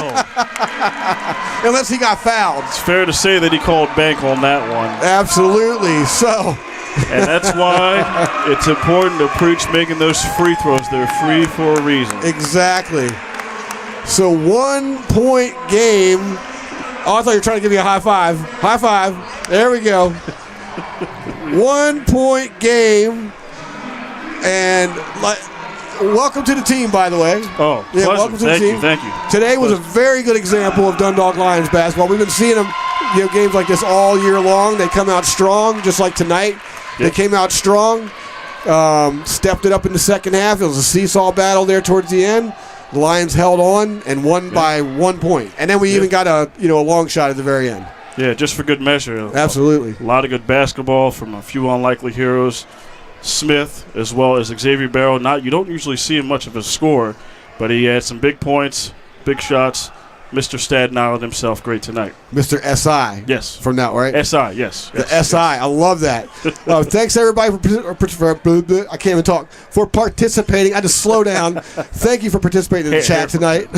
Unless he got fouled. It's fair to say that he called bank on that one. Absolutely. So. And that's why it's important to preach making those free throws. They're free for a reason. Exactly. So 1 point game. Oh, I thought you were trying to give me a high five. High five. There we go. 1 point game. And welcome to the team, by the way. Oh, yeah, pleasure. welcome to the team. Thank you. Today was a very good example of Dundalk Lions basketball. We've been seeing them, games like this all year long. They come out strong, just like tonight. Yep. They came out strong, stepped it up in the second half. It was a seesaw battle there towards the end. The Lions held on and won by 1 point. And then we even got a long shot at the very end. Yeah, just for good measure. Absolutely. A lot of good basketball from a few unlikely heroes. Smith, as well as Xavier Barrow. You don't usually see him much of a scorer, but he had some big points, big shots. Mr. Staten Island himself, great tonight. Mr. S.I. Yes. From now, right? S.I., yes. The S.I. I love that. Thanks, everybody, for I can't even talk, for participating. I just slow down. Thank you for participating in the chat tonight.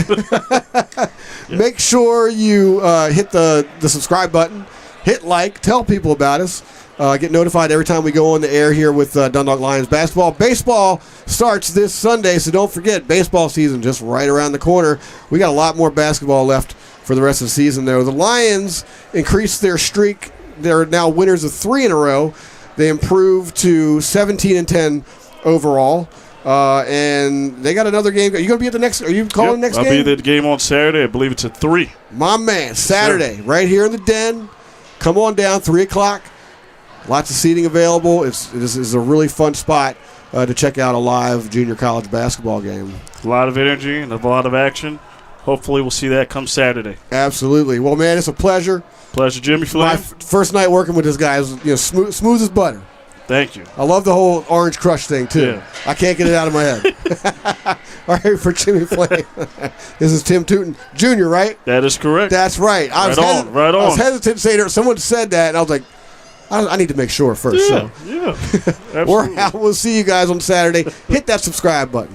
Make sure you hit the subscribe button, hit like, tell people about us. Get notified every time we go on the air here with Dundalk Lions basketball. Baseball starts this Sunday, so don't forget, baseball season just right around the corner. We got a lot more basketball left for the rest of the season, though. The Lions increased their streak. They're now winners of 3 in a row. They improved to 17-10 overall. And they got another game. Are you going to be at the next? Are you calling the next game? I'll be at the game on Saturday. I believe it's at 3. My man, Saturday, right here in the Den. Come on down, 3 o'clock. Lots of seating available. It is a really fun spot to check out a live junior college basketball game. A lot of energy and a lot of action. Hopefully we'll see that come Saturday. Absolutely. Well, man, it's a pleasure. Pleasure, Jimmy. My first night working with this guy is smooth as butter. Thank you. I love the whole Orange Crush thing, too. Yeah. I can't get it out of my head. All right, for Jimmy Flame, this is Tim Tootin Jr., right? That is correct. That's right. Right on. I was hesitant to say that. Someone said that, and I was like, I need to make sure first. Yeah, absolutely. We'll see you guys on Saturday. Hit that subscribe button.